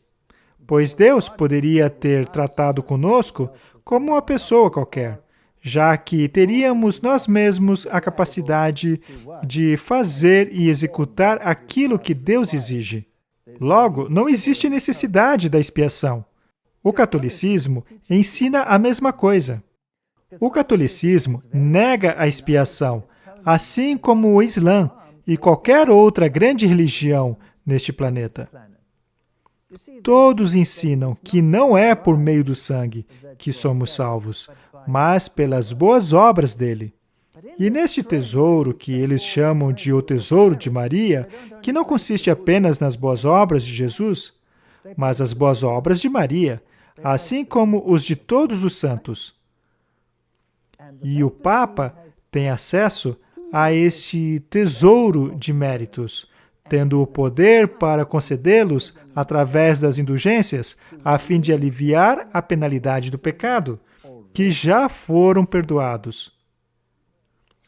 Pois Deus poderia ter tratado conosco como uma pessoa qualquer, já que teríamos nós mesmos a capacidade de fazer e executar aquilo que Deus exige. Logo, não existe necessidade da expiação. O catolicismo ensina a mesma coisa. O catolicismo nega a expiação, assim como o Islã e qualquer outra grande religião neste planeta. Todos ensinam que não é por meio do sangue que somos salvos, mas pelas boas obras dele. E neste tesouro, que eles chamam de o tesouro de Maria, que não consiste apenas nas boas obras de Jesus, mas as boas obras de Maria, assim como os de todos os santos. E o Papa tem acesso a este tesouro de méritos, tendo o poder para concedê-los através das indulgências, a fim de aliviar a penalidade do pecado, que já foram perdoados.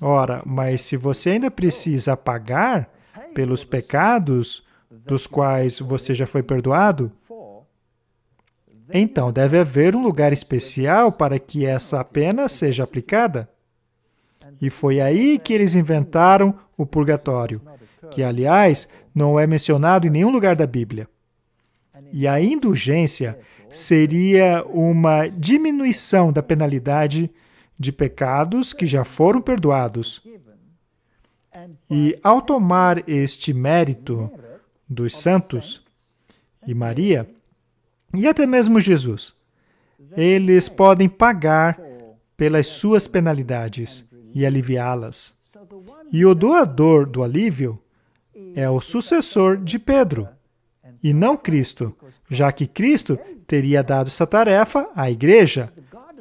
Ora, mas se você ainda precisa pagar pelos pecados dos quais você já foi perdoado, então deve haver um lugar especial para que essa pena seja aplicada. E foi aí que eles inventaram o purgatório, que, aliás, não é mencionado em nenhum lugar da Bíblia. E a indulgência seria uma diminuição da penalidade de pecados que já foram perdoados. E ao tomar este mérito dos santos e Maria, e até mesmo Jesus, eles podem pagar pelas suas penalidades e aliviá-las. E o doador do alívio é o sucessor de Pedro, e não Cristo, já que Cristo teria dado essa tarefa à igreja.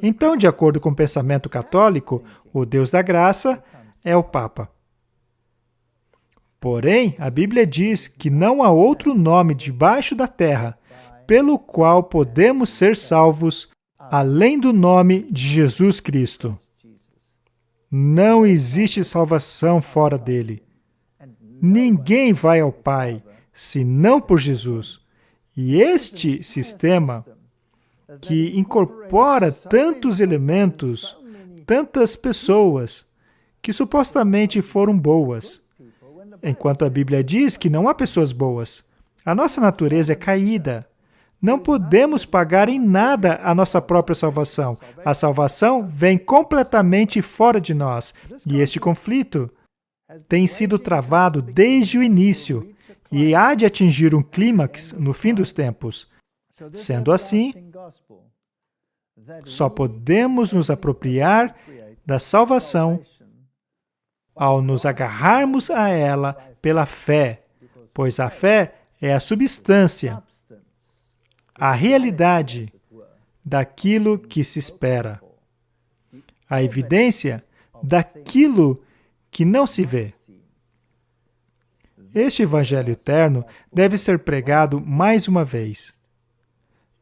Então, de acordo com o pensamento católico, o Deus da graça é o Papa. Porém, a Bíblia diz que não há outro nome debaixo da terra pelo qual podemos ser salvos além do nome de Jesus Cristo. Não existe salvação fora dele. Ninguém vai ao Pai senão por Jesus. E este sistema, que incorpora tantos elementos, tantas pessoas, que supostamente foram boas, enquanto a Bíblia diz que não há pessoas boas. A nossa natureza é caída. Não podemos pagar em nada a nossa própria salvação. A salvação vem completamente fora de nós. E este conflito tem sido travado desde o início e há de atingir um clímax no fim dos tempos. Sendo assim, só podemos nos apropriar da salvação ao nos agarrarmos a ela pela fé, pois a fé é a substância, a realidade daquilo que se espera, a evidência daquilo que não se vê. Este Evangelho eterno deve ser pregado mais uma vez.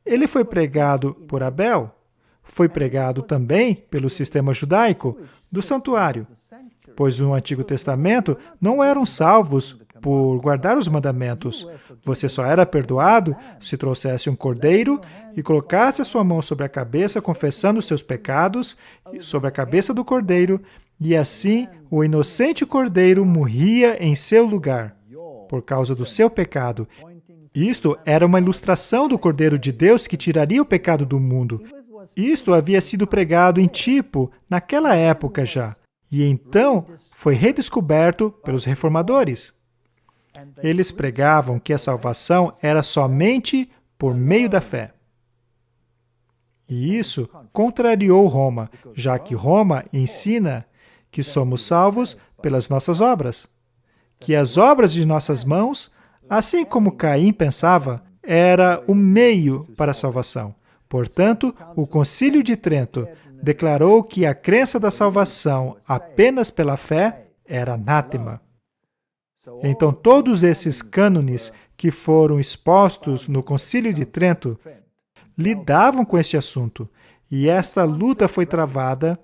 Ele foi pregado por Abel, foi pregado também pelo sistema judaico do santuário, pois no Antigo Testamento não eram salvos por guardar os mandamentos. Você só era perdoado se trouxesse um cordeiro e colocasse a sua mão sobre a cabeça, confessando os seus pecados, sobre a cabeça do cordeiro, e assim o inocente cordeiro morria em seu lugar, por causa do seu pecado. Isto era uma ilustração do Cordeiro de Deus que tiraria o pecado do mundo. Isto havia sido pregado em Tipo, naquela época já. e então foi redescoberto pelos reformadores. Eles pregavam que a salvação era somente por meio da fé. E isso contrariou Roma, já que Roma ensina que somos salvos pelas nossas obras, que as obras de nossas mãos, assim como Caim pensava, era o meio para a salvação. Portanto, o Concílio de Trento declarou que a crença da salvação apenas pela fé era anátema. Então, todos esses cânones que foram expostos no Concílio de Trento lidavam com este assunto, e esta luta foi travada,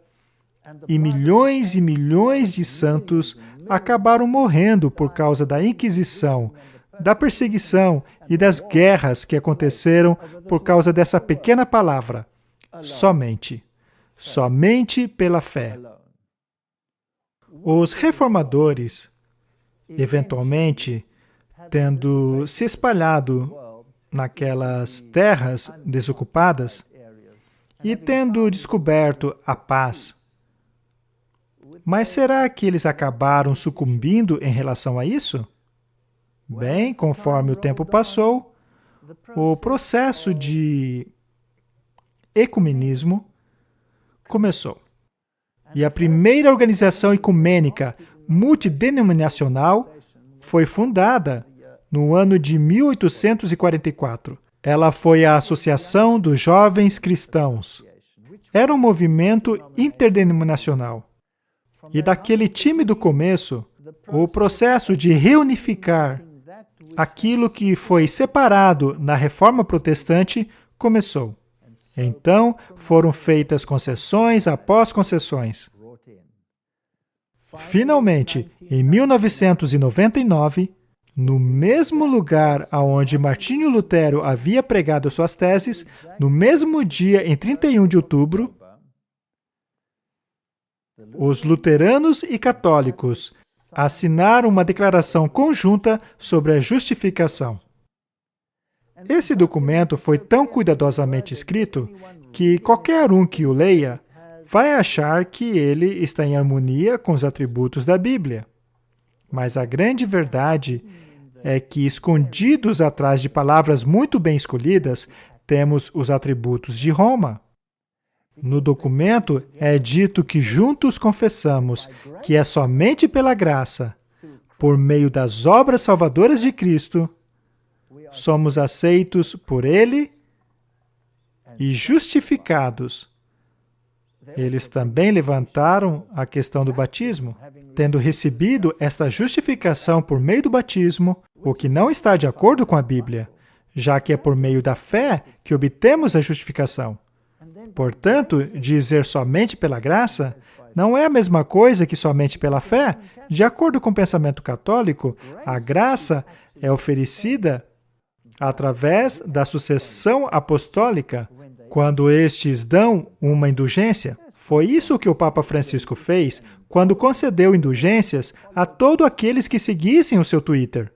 e milhões de santos acabaram morrendo por causa da Inquisição, da perseguição e das guerras que aconteceram por causa dessa pequena palavra, somente. Somente pela fé. Os reformadores, eventualmente, tendo se espalhado naquelas terras desocupadas e tendo descoberto a paz, mas será que eles acabaram sucumbindo em relação a isso? Bem, conforme o tempo passou, o processo de ecumenismo começou. E a primeira organização ecumênica multidenominacional foi fundada no ano de 1844. Ela foi a Associação dos Jovens Cristãos. Era um movimento interdenominacional. E daquele tímido começo, o processo de reunificar aquilo que foi separado na Reforma Protestante começou. Então, foram feitas concessões após concessões. Finalmente, em 1999, no mesmo lugar onde Martinho Lutero havia pregado suas teses, no mesmo dia, em 31 de outubro, os luteranos e católicos assinaram uma declaração conjunta sobre a justificação. Esse documento foi tão cuidadosamente escrito que qualquer um que o leia vai achar que ele está em harmonia com os atributos da Bíblia. Mas a grande verdade é que, escondidos atrás de palavras muito bem escolhidas, temos os atributos de Roma. No documento é dito que juntos confessamos que é somente pela graça, por meio das obras salvadoras de Cristo, somos aceitos por Ele e justificados. Eles também levantaram a questão do batismo, tendo recebido esta justificação por meio do batismo, o que não está de acordo com a Bíblia, já que é por meio da fé que obtemos a justificação. Portanto, dizer somente pela graça não é a mesma coisa que somente pela fé. De acordo com o pensamento católico, a graça é oferecida através da sucessão apostólica, quando estes dão uma indulgência. Foi isso que o Papa Francisco fez quando concedeu indulgências a todos aqueles que seguissem o seu Twitter.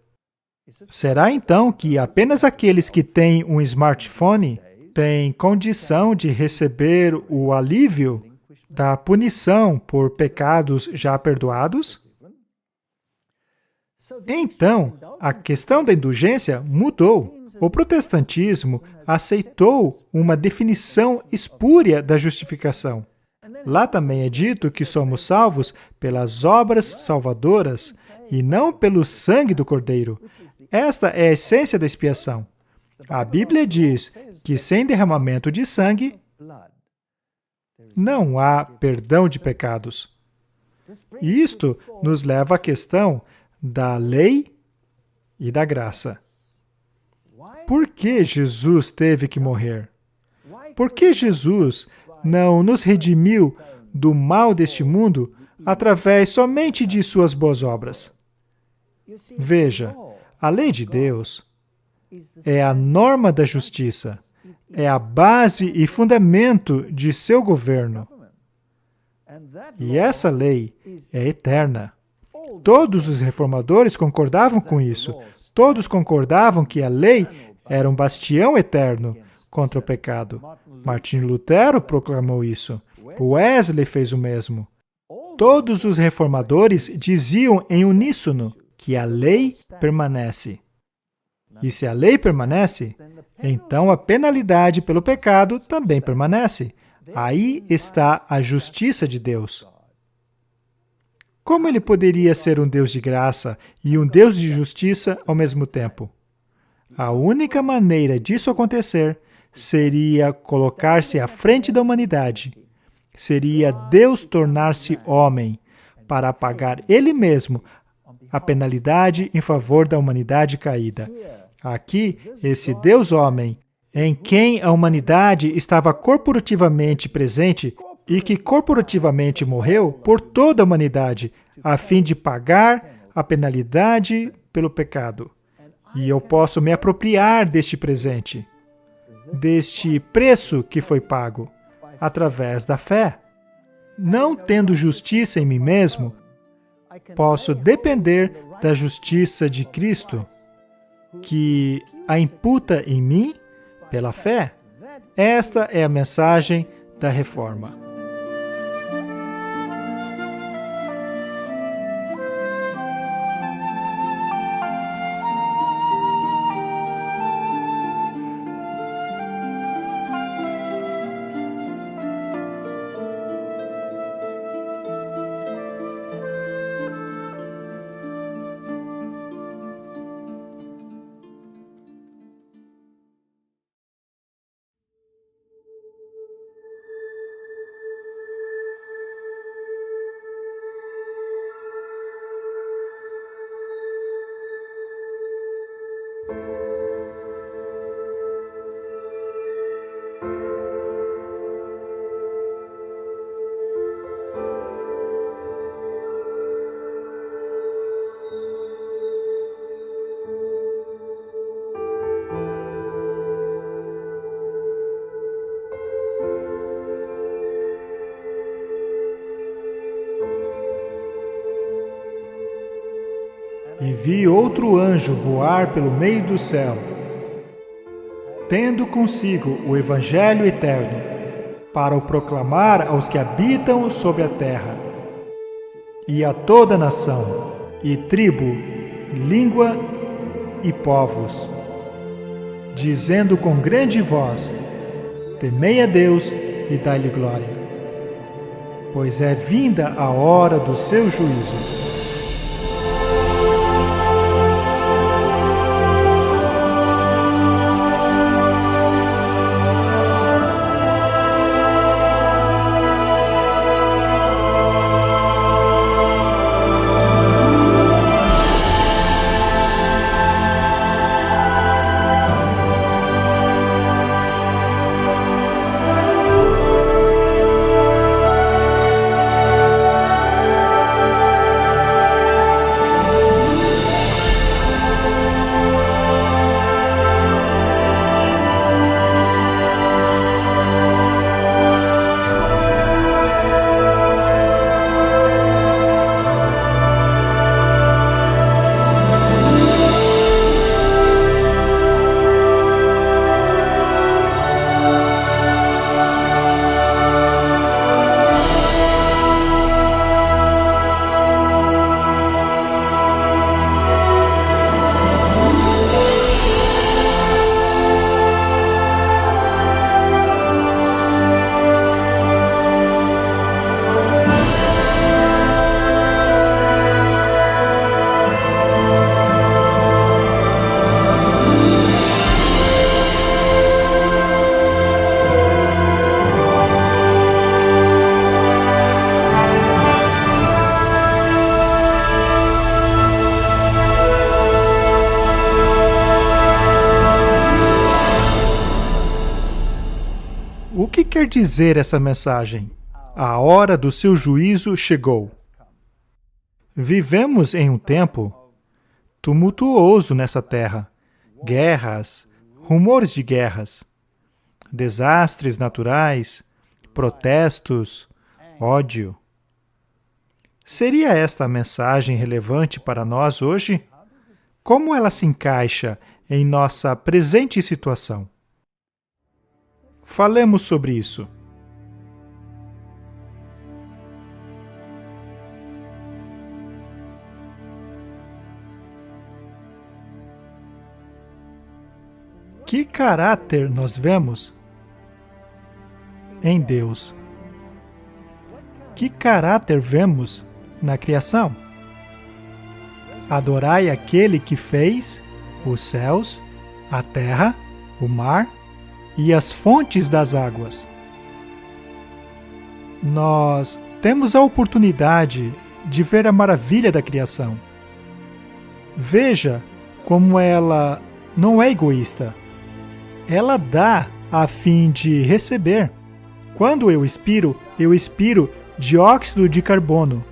Será então que apenas aqueles que têm um smartphone têm condição de receber o alívio da punição por pecados já perdoados? Então, a questão da indulgência mudou. O protestantismo aceitou uma definição espúria da justificação. Lá também é dito que somos salvos pelas obras salvadoras e não pelo sangue do Cordeiro. Esta é a essência da expiação. A Bíblia diz que sem derramamento de sangue não há perdão de pecados. Isto nos leva à questão da lei e da graça. Por que Jesus teve que morrer? Por que Jesus não nos redimiu do mal deste mundo através somente de suas boas obras? Veja, a lei de Deus é a norma da justiça, é a base e fundamento de seu governo. E essa lei é eterna. Todos os reformadores concordavam com isso. Todos concordavam que a lei era um bastião eterno contra o pecado. Martinho Lutero proclamou isso. Wesley fez o mesmo. Todos os reformadores diziam em uníssono que a lei permanece. E se a lei permanece, então a penalidade pelo pecado também permanece. Aí está a justiça de Deus. Como ele poderia ser um Deus de graça e um Deus de justiça ao mesmo tempo? A única maneira disso acontecer seria colocar-se à frente da humanidade. Seria Deus tornar-se homem para pagar Ele mesmo a penalidade em favor da humanidade caída. Aqui, esse Deus homem, em quem a humanidade estava corporativamente presente e que corporativamente morreu por toda a humanidade, a fim de pagar a penalidade pelo pecado. E eu posso me apropriar deste presente, deste preço que foi pago, através da fé. Não tendo justiça em mim mesmo, posso depender da justiça de Cristo, que a imputa em mim pela fé. Esta é a mensagem da Reforma. E vi outro anjo voar pelo meio do céu, tendo consigo o Evangelho eterno, para o proclamar aos que habitam sobre a terra, e a toda nação, e tribo, língua e povos, dizendo com grande voz: Temei a Deus e dai-lhe glória, pois é vinda a hora do seu juízo. O que quer dizer essa mensagem? A hora do seu juízo chegou. Vivemos em um tempo tumultuoso nessa terra. Guerras, rumores de guerras, desastres naturais, protestos, ódio. Seria esta a mensagem relevante para nós hoje? Como ela se encaixa em nossa presente situação? Falemos sobre isso. Que caráter nós vemos em Deus? Que caráter vemos na criação? Adorai aquele que fez os céus, a terra, o mar e as fontes das águas. Nós temos a oportunidade de ver a maravilha da criação. Veja como ela não é egoísta. Ela dá a fim de receber. Quando eu expiro dióxido de carbono.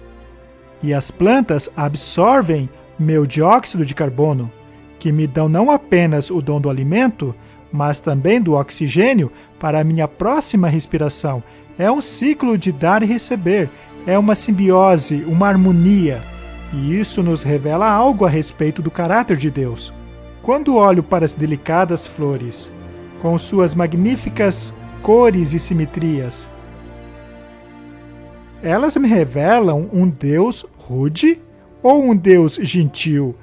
E as plantas absorvem meu dióxido de carbono, que me dão não apenas o dom do alimento, mas também do oxigênio para a minha próxima respiração. É um ciclo de dar e receber. É uma simbiose, uma harmonia. E isso nos revela algo a respeito do caráter de Deus. Quando olho para as delicadas flores, com suas magníficas cores e simetrias, elas me revelam um Deus rude ou um Deus gentil,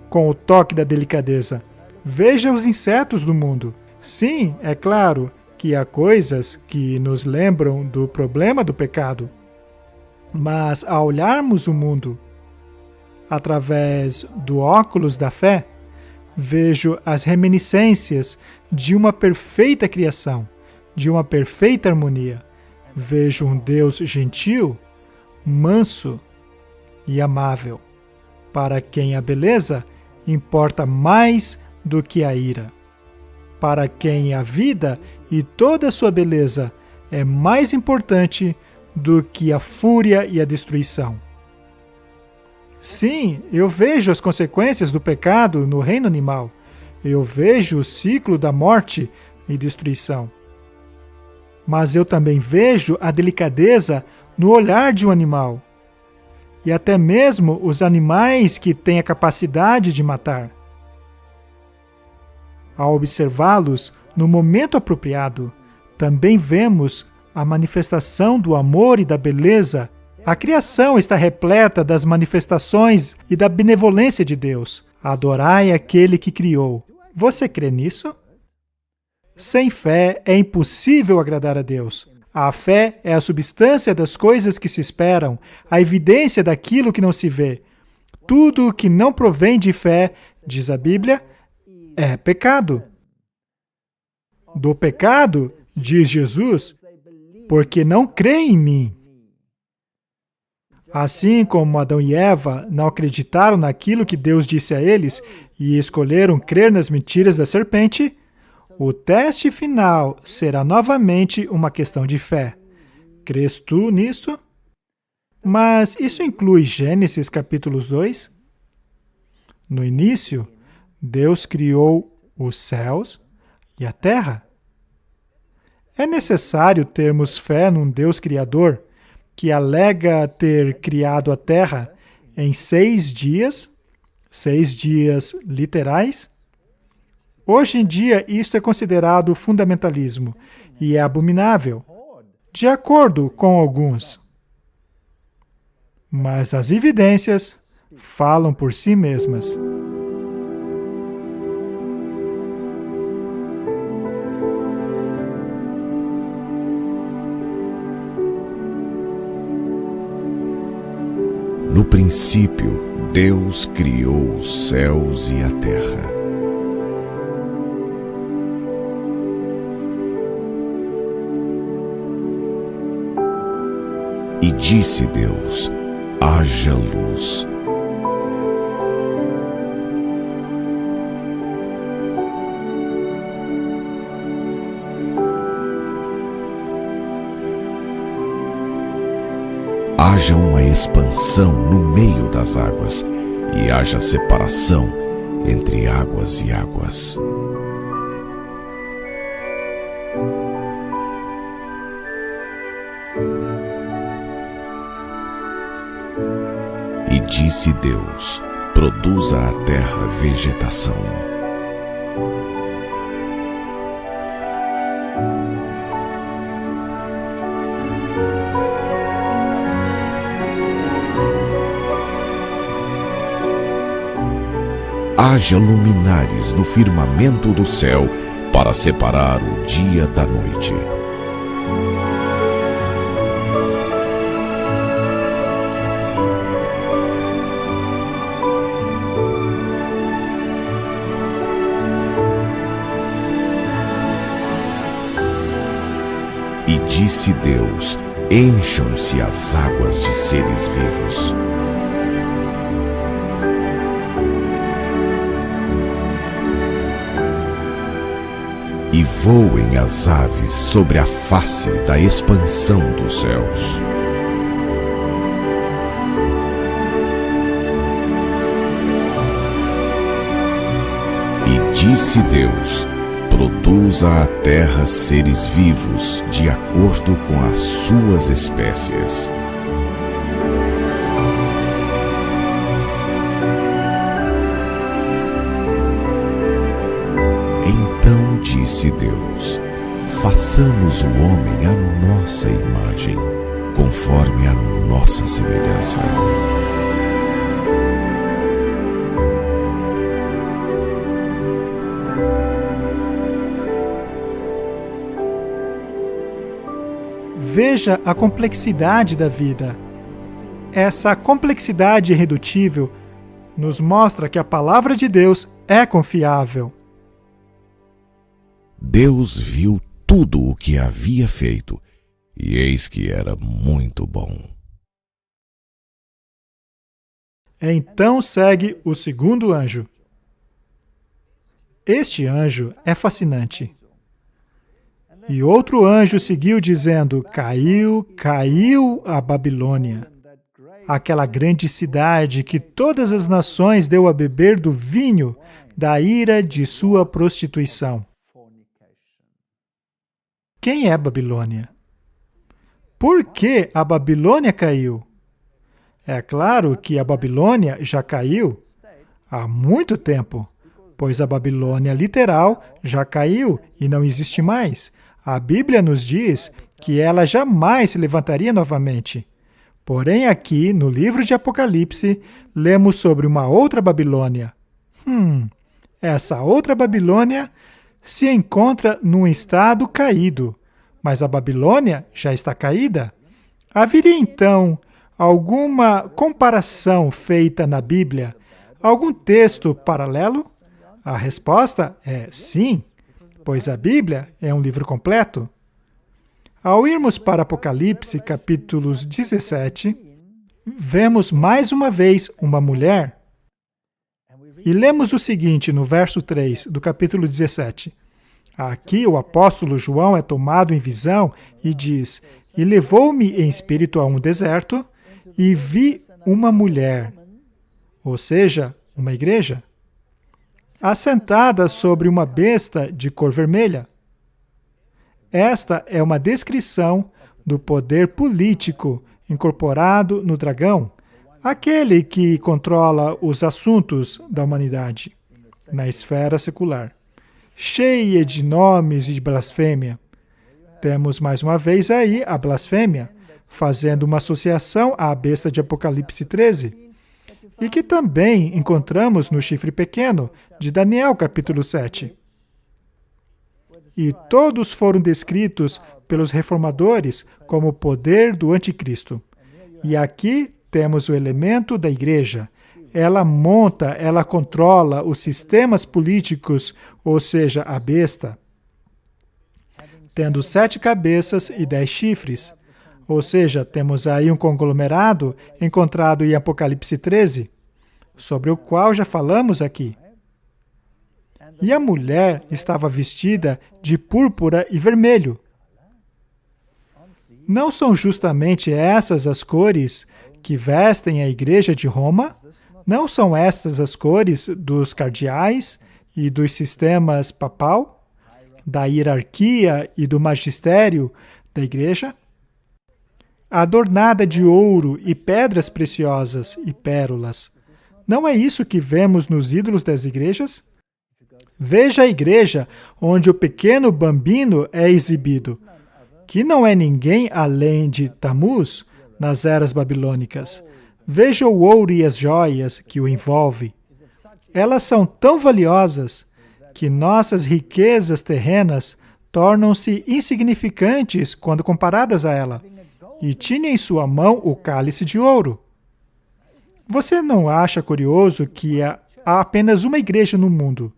com o toque da delicadeza? Veja os insetos do mundo. Sim, é claro que há coisas que nos lembram do problema do pecado. Mas ao olharmos o mundo através do óculos da fé, vejo as reminiscências de uma perfeita criação, de uma perfeita harmonia. Vejo um Deus gentil, manso e amável, para quem a beleza importa mais do que a ira, para quem a vida e toda a sua beleza é mais importante do que a fúria e a destruição. Sim, eu vejo as consequências do pecado no reino animal. Eu vejo o ciclo da morte e destruição. Mas eu também vejo a delicadeza no olhar de um animal. E até mesmo os animais que têm a capacidade de matar. Ao observá-los no momento apropriado, também vemos a manifestação do amor e da beleza. A criação está repleta das manifestações e da benevolência de Deus. Adorai aquele que criou. Você crê nisso? Sem fé é impossível agradar a Deus. A fé é a substância das coisas que se esperam, a evidência daquilo que não se vê. Tudo o que não provém de fé, diz a Bíblia, é pecado. Do pecado, diz Jesus, porque não creem em mim. Assim como Adão e Eva não acreditaram naquilo que Deus disse a eles e escolheram crer nas mentiras da serpente, o teste final será novamente uma questão de fé. Crês tu nisso? Mas isso inclui Gênesis capítulo 2? No início, Deus criou os céus e a terra. É necessário termos fé num Deus criador que alega ter criado a terra em 6 dias literais? Hoje em dia, isto é considerado fundamentalismo e é abominável, de acordo com alguns. Mas as evidências falam por si mesmas. No princípio, Deus criou os céus e a terra. E disse Deus: haja luz. Haja uma expansão no meio das águas, e haja separação entre águas e águas. E disse Deus: produza a terra vegetação. Haja luminares no firmamento do céu para separar o dia da noite. E disse Deus: encham-se as águas de seres vivos. E voem as aves sobre a face da expansão dos céus. E disse Deus: produza a terra seres vivos de acordo com as suas espécies. Então disse Deus: façamos o homem à nossa imagem, conforme a nossa semelhança. Veja a complexidade da vida. Essa complexidade irredutível nos mostra que a palavra de Deus é confiável. Deus viu tudo o que havia feito, e eis que era muito bom. Então segue o segundo anjo. Este anjo é fascinante. E outro anjo seguiu dizendo: caiu, caiu a Babilônia, aquela grande cidade que todas as nações deu a beber do vinho da ira de sua prostituição. Quem é Babilônia? Por que a Babilônia caiu? É claro que a Babilônia já caiu há muito tempo, pois a Babilônia literal já caiu e não existe mais. A Bíblia nos diz que ela jamais se levantaria novamente. Porém, aqui, no livro de Apocalipse, lemos sobre uma outra Babilônia. Essa outra Babilônia se encontra num estado caído, mas a Babilônia já está caída. Haveria, então, alguma comparação feita na Bíblia? Algum texto paralelo? A resposta é sim, pois a Bíblia é um livro completo. Ao irmos para Apocalipse, capítulos 17, vemos mais uma vez uma mulher. E lemos o seguinte no verso 3 do capítulo 17. Aqui o apóstolo João é tomado em visão e diz: e levou-me em espírito a um deserto e vi uma mulher, ou seja, uma igreja, assentada sobre uma besta de cor vermelha. Esta é uma descrição do poder político incorporado no dragão, aquele que controla os assuntos da humanidade na esfera secular, cheia de nomes e de blasfêmia. Temos mais uma vez aí a blasfêmia, fazendo uma associação à besta de Apocalipse 13, e que também encontramos no chifre pequeno de Daniel, capítulo 7. E todos foram descritos pelos reformadores como o poder do anticristo. E aqui temos o elemento da igreja. Ela monta, ela controla os sistemas políticos, ou seja, a besta, tendo 7 cabeças e 10 chifres. Ou seja, temos aí um conglomerado encontrado em Apocalipse 13, sobre o qual já falamos aqui. E a mulher estava vestida de púrpura e vermelho. Não são justamente essas as cores que vestem a igreja de Roma? Não são estas as cores dos cardeais e dos sistemas papal, da hierarquia e do magistério da igreja? Adornada de ouro e pedras preciosas e pérolas. Não é isso que vemos nos ídolos das igrejas? Veja a igreja onde o pequeno bambino é exibido, que não é ninguém além de Tamuz nas eras babilônicas. Veja o ouro e as joias que o envolve. Elas são tão valiosas que nossas riquezas terrenas tornam-se insignificantes quando comparadas a ela, e tinha em sua mão o cálice de ouro. Você não acha curioso que há apenas uma igreja no mundo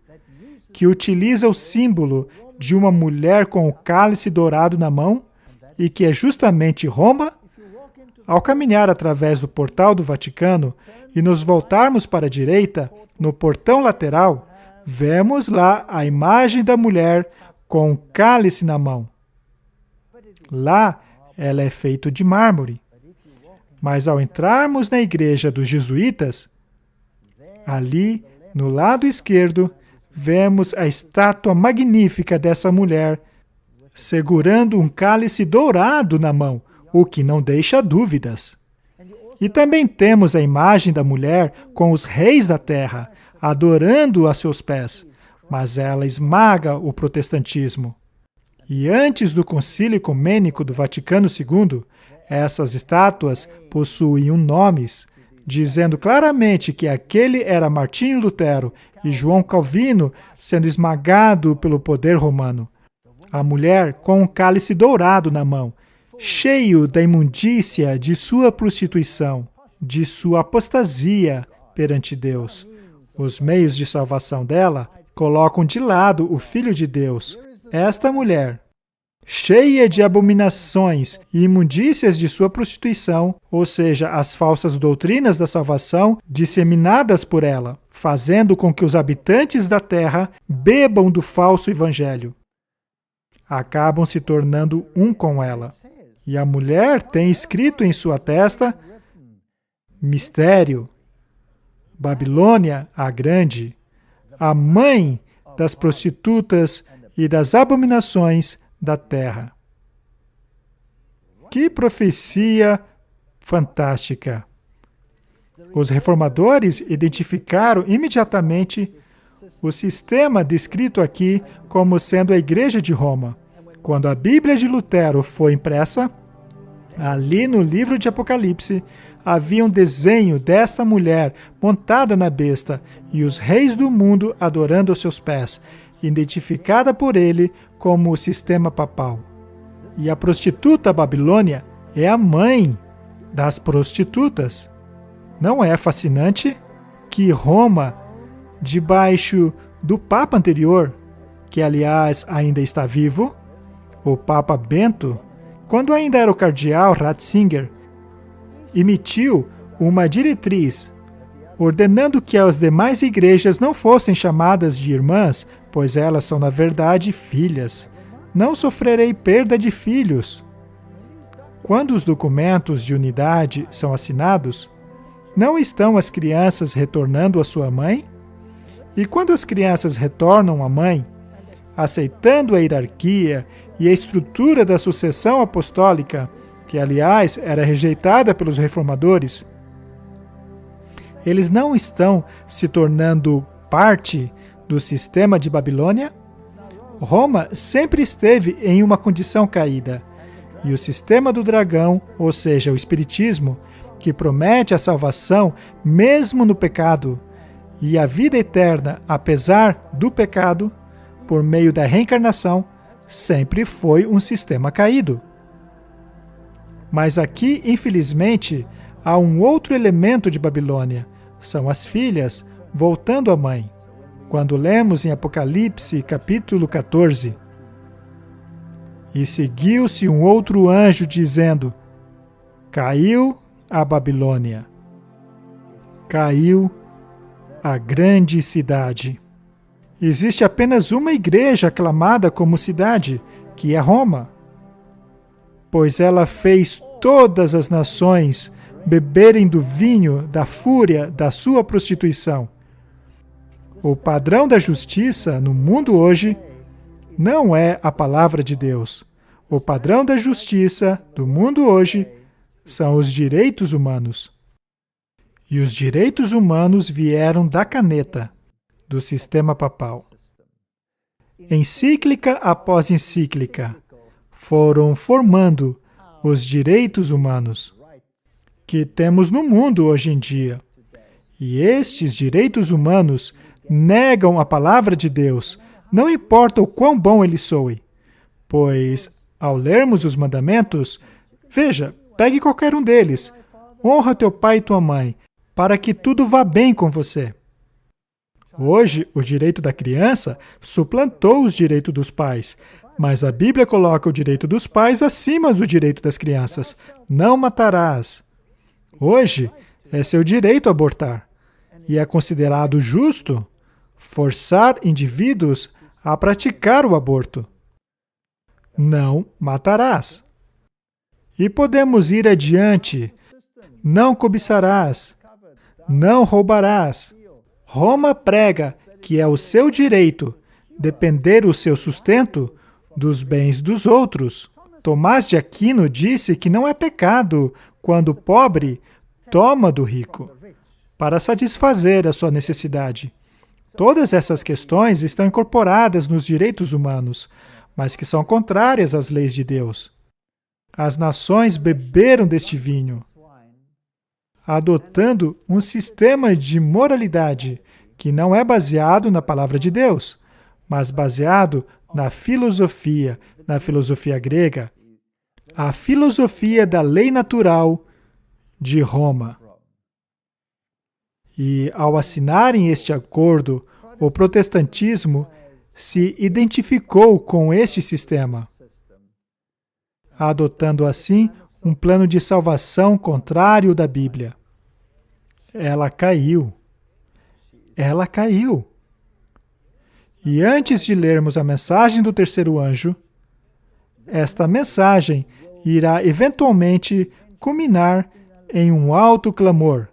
que utiliza o símbolo de uma mulher com o cálice dourado na mão, e que é justamente Roma? Ao caminhar através do portal do Vaticano e nos voltarmos para a direita, no portão lateral, vemos lá a imagem da mulher com o cálice na mão. Lá, ela é feita de mármore. Mas ao entrarmos na igreja dos jesuítas, ali, no lado esquerdo, vemos a estátua magnífica dessa mulher segurando um cálice dourado na mão, o que não deixa dúvidas. E também temos a imagem da mulher com os reis da terra, adorando a seus pés, mas ela esmaga o protestantismo. E antes do Concílio Ecumênico do Vaticano II, essas estátuas possuíam nomes, dizendo claramente que aquele era Martinho Lutero e João Calvino sendo esmagado pelo poder romano. A mulher com um cálice dourado na mão, cheio da imundícia de sua prostituição, de sua apostasia perante Deus. Os meios de salvação dela colocam de lado o Filho de Deus. Esta mulher, cheia de abominações e imundícias de sua prostituição, ou seja, as falsas doutrinas da salvação disseminadas por ela, fazendo com que os habitantes da terra bebam do falso evangelho, acabam se tornando um com ela. E a mulher tem escrito em sua testa: mistério, Babilônia a Grande, a mãe das prostitutas e das abominações da terra. Que profecia fantástica! Os reformadores identificaram imediatamente o sistema descrito aqui como sendo a Igreja de Roma. Quando a Bíblia de Lutero foi impressa, ali no livro de Apocalipse, havia um desenho dessa mulher montada na besta e os reis do mundo adorando aos seus pés, identificada por ele como o sistema papal. E a prostituta Babilônia é a mãe das prostitutas. Não é fascinante que Roma, debaixo do Papa anterior, que aliás ainda está vivo, o Papa Bento, quando ainda era o cardeal Ratzinger, emitiu uma diretriz ordenando que as demais igrejas não fossem chamadas de irmãs, pois elas são, na verdade, filhas. Não sofrerei perda de filhos. Quando os documentos de unidade são assinados, não estão as crianças retornando à sua mãe? E quando as crianças retornam à mãe, aceitando a hierarquia e a estrutura da sucessão apostólica, que, aliás, era rejeitada pelos reformadores, eles não estão se tornando parte do sistema de Babilônia? Roma sempre esteve em uma condição caída, e o sistema do dragão, ou seja, o espiritismo, que promete a salvação mesmo no pecado, e a vida eterna apesar do pecado, por meio da reencarnação, sempre foi um sistema caído. Mas aqui, infelizmente, há um outro elemento de Babilônia, são as filhas voltando à mãe. Quando lemos em Apocalipse, capítulo 14, e seguiu-se um outro anjo dizendo: caiu a Babilônia, caiu a grande cidade. Existe apenas uma igreja aclamada como cidade, que é Roma, pois ela fez todas as nações beberem do vinho da fúria da sua prostituição. O padrão da justiça no mundo hoje não é a palavra de Deus. O padrão da justiça do mundo hoje são os direitos humanos. E os direitos humanos vieram da caneta, do sistema papal. Encíclica após encíclica foram formando os direitos humanos que temos no mundo hoje em dia. E estes direitos humanos negam a palavra de Deus, não importa o quão bom ele soe, pois, ao lermos os mandamentos, veja, pegue qualquer um deles, honra teu pai e tua mãe, para que tudo vá bem com você. Hoje, o direito da criança suplantou os direitos dos pais, mas a Bíblia coloca o direito dos pais acima do direito das crianças. Não matarás. Hoje, é seu direito abortar, e é considerado justo forçar indivíduos a praticar o aborto. Não matarás. E podemos ir adiante. Não cobiçarás. Não roubarás. Roma prega que é o seu direito depender o seu sustento dos bens dos outros. Tomás de Aquino disse que não é pecado quando o pobre toma do rico para satisfazer a sua necessidade. Todas essas questões estão incorporadas nos direitos humanos, mas que são contrárias às leis de Deus. As nações beberam deste vinho, adotando um sistema de moralidade que não é baseado na palavra de Deus, mas baseado na filosofia grega, a filosofia da lei natural de Roma. E, ao assinarem este acordo, o protestantismo se identificou com este sistema, adotando assim um plano de salvação contrário da Bíblia. Ela caiu. Ela caiu. E antes de lermos a mensagem do terceiro anjo, esta mensagem irá eventualmente culminar em um alto clamor,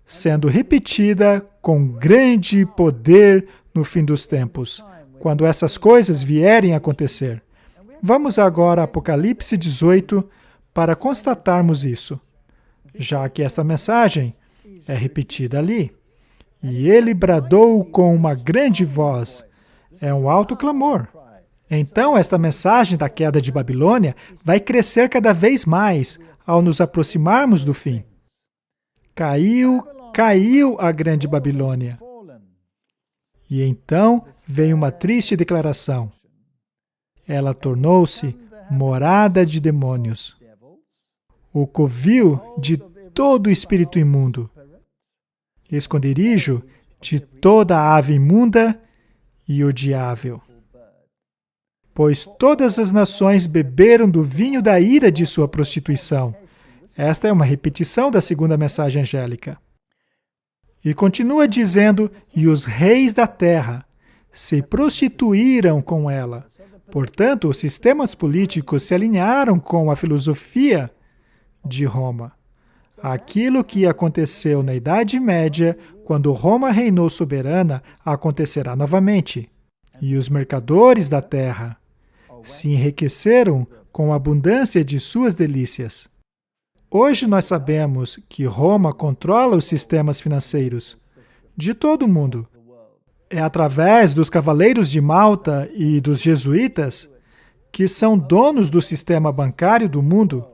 sendo repetida com grande poder no fim dos tempos, quando essas coisas vierem a acontecer. Vamos agora a Apocalipse 18 para constatarmos isso, já que esta mensagem é repetida ali. E ele bradou com uma grande voz. É um alto clamor. Então, esta mensagem da queda de Babilônia vai crescer cada vez mais ao nos aproximarmos do fim. Caiu a grande Babilônia. E então vem uma triste declaração. Ela tornou-se morada de demônios, o covil de todo espírito imundo, esconderijo de toda ave imunda e odiável. Pois todas as nações beberam do vinho da ira de sua prostituição. Esta é uma repetição da segunda mensagem angélica. E continua dizendo, e os reis da terra se prostituíram com ela. Portanto, os sistemas políticos se alinharam com a filosofia de Roma. Aquilo que aconteceu na Idade Média, quando Roma reinou soberana, acontecerá novamente. E os mercadores da terra se enriqueceram com a abundância de suas delícias. Hoje nós sabemos que Roma controla os sistemas financeiros de todo o mundo. É através dos Cavaleiros de Malta e dos Jesuítas, que são donos do sistema bancário do mundo,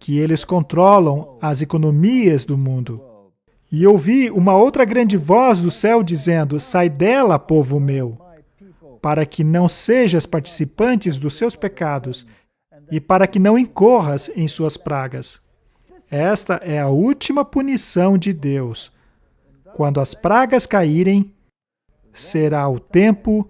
que eles controlam as economias do mundo. E ouvi uma outra grande voz do céu dizendo, sai dela, povo meu, para que não sejas participantes dos seus pecados e para que não incorras em suas pragas. Esta é a última punição de Deus. Quando as pragas caírem, será o tempo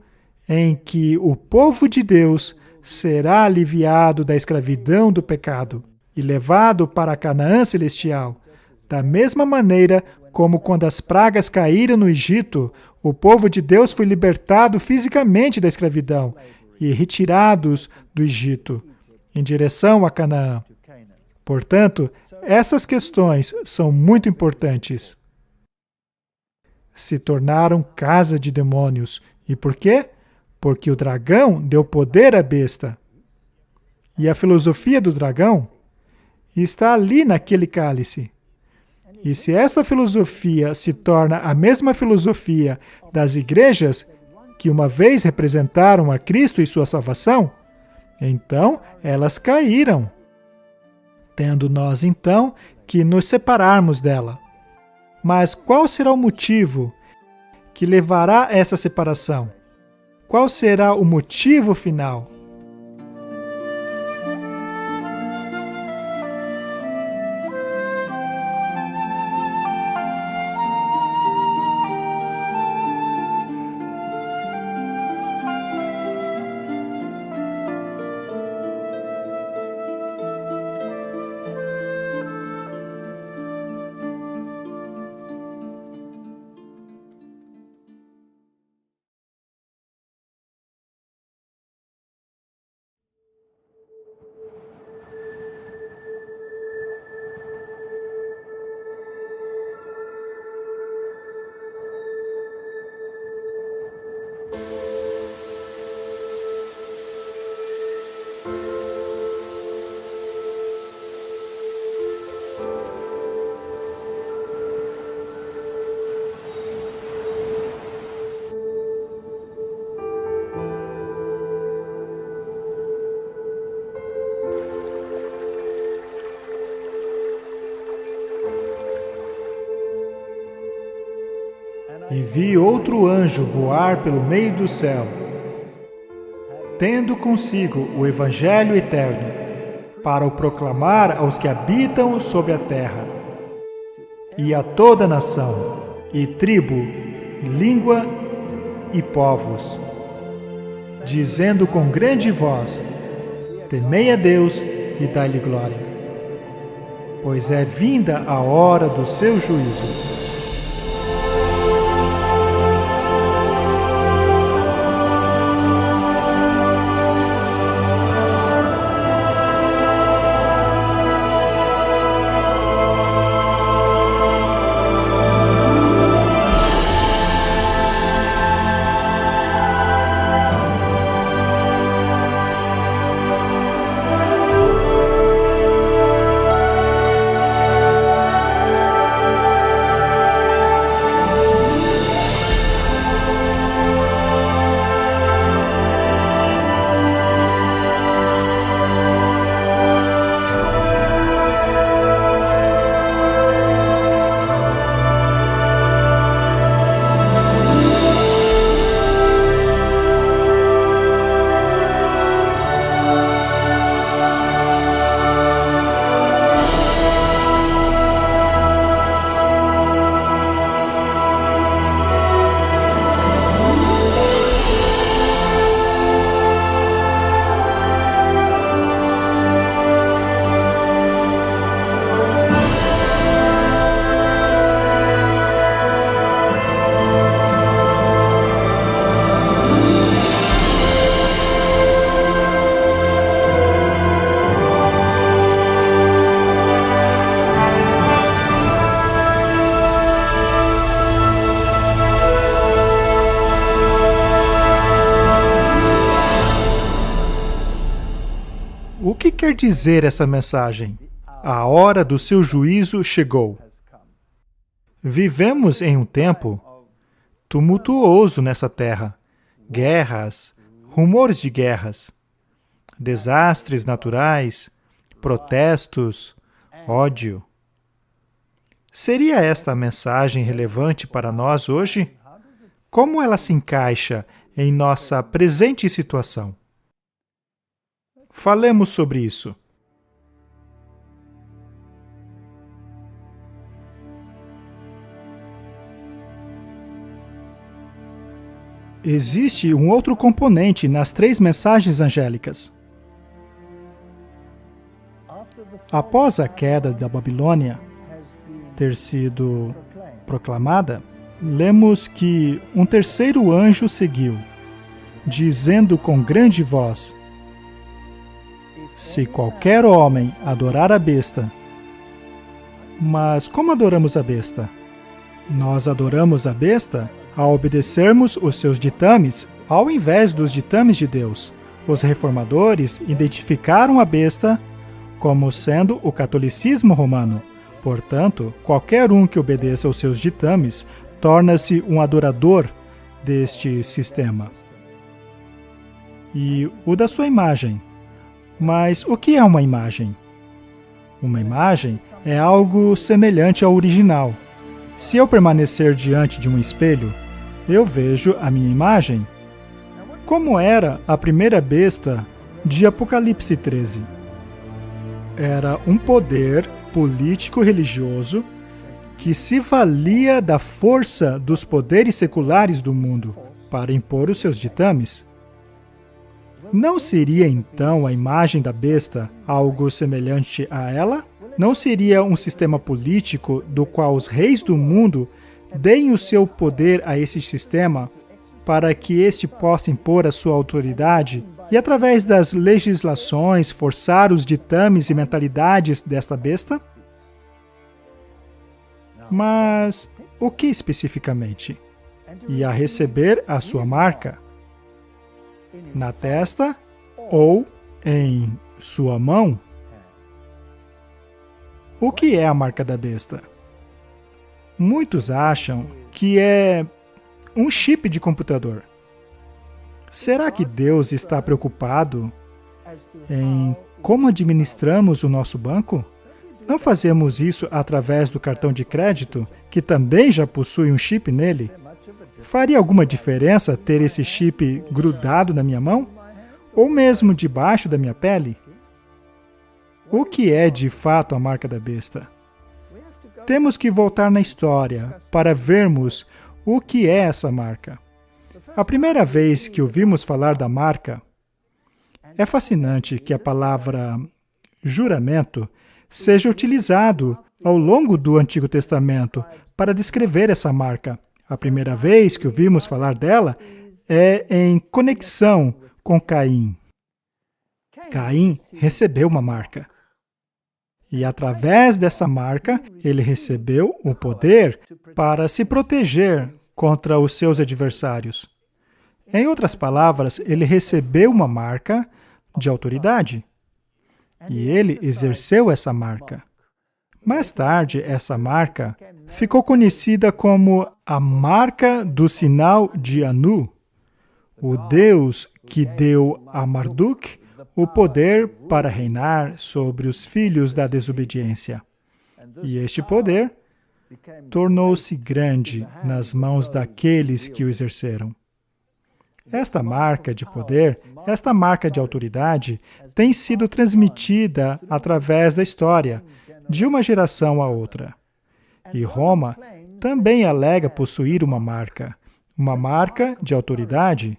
em que o povo de Deus será aliviado da escravidão do pecado e levado para Canaã celestial, da mesma maneira como quando as pragas caíram no Egito, o povo de Deus foi libertado fisicamente da escravidão e retirados do Egito, em direção a Canaã. Portanto, essas questões são muito importantes. Se tornaram casa de demônios. E por quê? Porque o dragão deu poder à besta. E a filosofia do dragão está ali naquele cálice. E se esta filosofia se torna a mesma filosofia das igrejas que uma vez representaram a Cristo e sua salvação, então elas caíram, tendo nós então que nos separarmos dela. Mas qual será o motivo que levará a essa separação? qual será o motivo final? E vi outro anjo voar pelo meio do céu, tendo consigo o Evangelho eterno, para o proclamar aos que habitam sobre a terra, e a toda nação, e tribo, língua e povos, dizendo com grande voz: temei a Deus e dai-lhe glória, pois é vinda a hora do seu juízo. O que quer dizer essa mensagem? A hora do seu juízo chegou. Vivemos em um tempo tumultuoso nessa terra. Guerras, rumores de guerras, desastres naturais, protestos, ódio. Seria esta a mensagem relevante para nós hoje? Como ela se encaixa em nossa presente situação? Falemos sobre isso. Existe um outro componente nas 3 mensagens angélicas. Após a queda da Babilônia ter sido proclamada, lemos que um terceiro anjo seguiu, dizendo com grande voz: se qualquer homem adorar a besta. Mas como adoramos a besta? Nós adoramos a besta ao obedecermos os seus ditames ao invés dos ditames de Deus. Os reformadores identificaram a besta como sendo o catolicismo romano. Portanto, qualquer um que obedeça aos seus ditames torna-se um adorador deste sistema. E o da sua imagem. Mas o que é uma imagem? Uma imagem é algo semelhante ao original. Se eu permanecer diante de um espelho, eu vejo a minha imagem. Como era a primeira besta de Apocalipse 13? Era um poder político-religioso que se valia da força dos poderes seculares do mundo para impor os seus ditames. Não seria então a imagem da besta algo semelhante a ela? Não seria um sistema político do qual os reis do mundo deem o seu poder a esse sistema para que este possa impor a sua autoridade e, através das legislações, forçar os ditames e mentalidades desta besta? Mas o que especificamente? Ia receber a sua marca na testa ou em sua mão? O que é a marca da besta? Muitos acham que é um chip de computador. Será que Deus está preocupado em como administramos o nosso banco? Não fazemos isso através do cartão de crédito, que também já possui um chip nele? Faria alguma diferença ter esse chip grudado na minha mão? Ou mesmo debaixo da minha pele? O que é de fato a marca da besta? Temos que voltar na história para vermos o que é essa marca. A primeira vez que ouvimos falar da marca, é fascinante que a palavra juramento seja utilizado ao longo do Antigo Testamento para descrever essa marca. A primeira vez que ouvimos falar dela é em conexão com Caim. Caim recebeu uma marca. E através dessa marca, ele recebeu o poder para se proteger contra os seus adversários. Em outras palavras, ele recebeu uma marca de autoridade. E ele exerceu essa marca. Mais tarde, essa marca ficou conhecida como a marca do sinal de Anu, o Deus que deu a Marduk o poder para reinar sobre os filhos da desobediência. E este poder tornou-se grande nas mãos daqueles que o exerceram. Esta marca de poder, esta marca de autoridade, tem sido transmitida através da história, de uma geração a outra. E Roma também alega possuir uma marca de autoridade.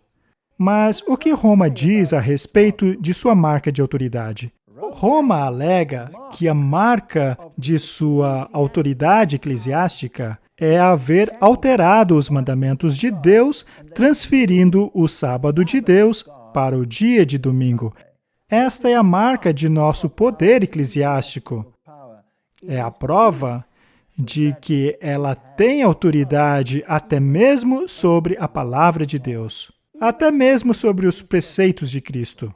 Mas o que Roma diz a respeito de sua marca de autoridade? Roma alega que a marca de sua autoridade eclesiástica é haver alterado os mandamentos de Deus, transferindo o sábado de Deus para o dia de domingo. Esta é a marca de nosso poder eclesiástico. É a prova de que ela tem autoridade até mesmo sobre a palavra de Deus, até mesmo sobre os preceitos de Cristo.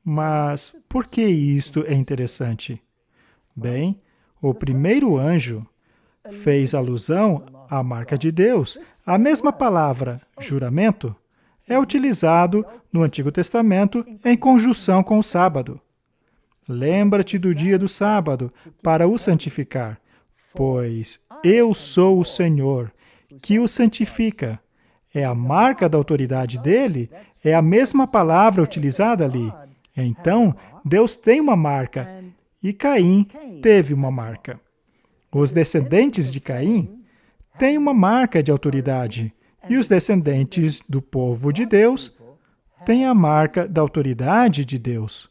Mas por que isto é interessante? Bem, o primeiro anjo fez alusão à marca de Deus. A mesma palavra, juramento, é utilizado no Antigo Testamento em conjunção com o sábado. Lembra-te do dia do sábado para o santificar, pois eu sou o Senhor, que o santifica. É a marca da autoridade dele, é a mesma palavra utilizada ali. Então, Deus tem uma marca, e Caim teve uma marca. Os descendentes de Caim têm uma marca de autoridade, e os descendentes do povo de Deus têm a marca da autoridade de Deus.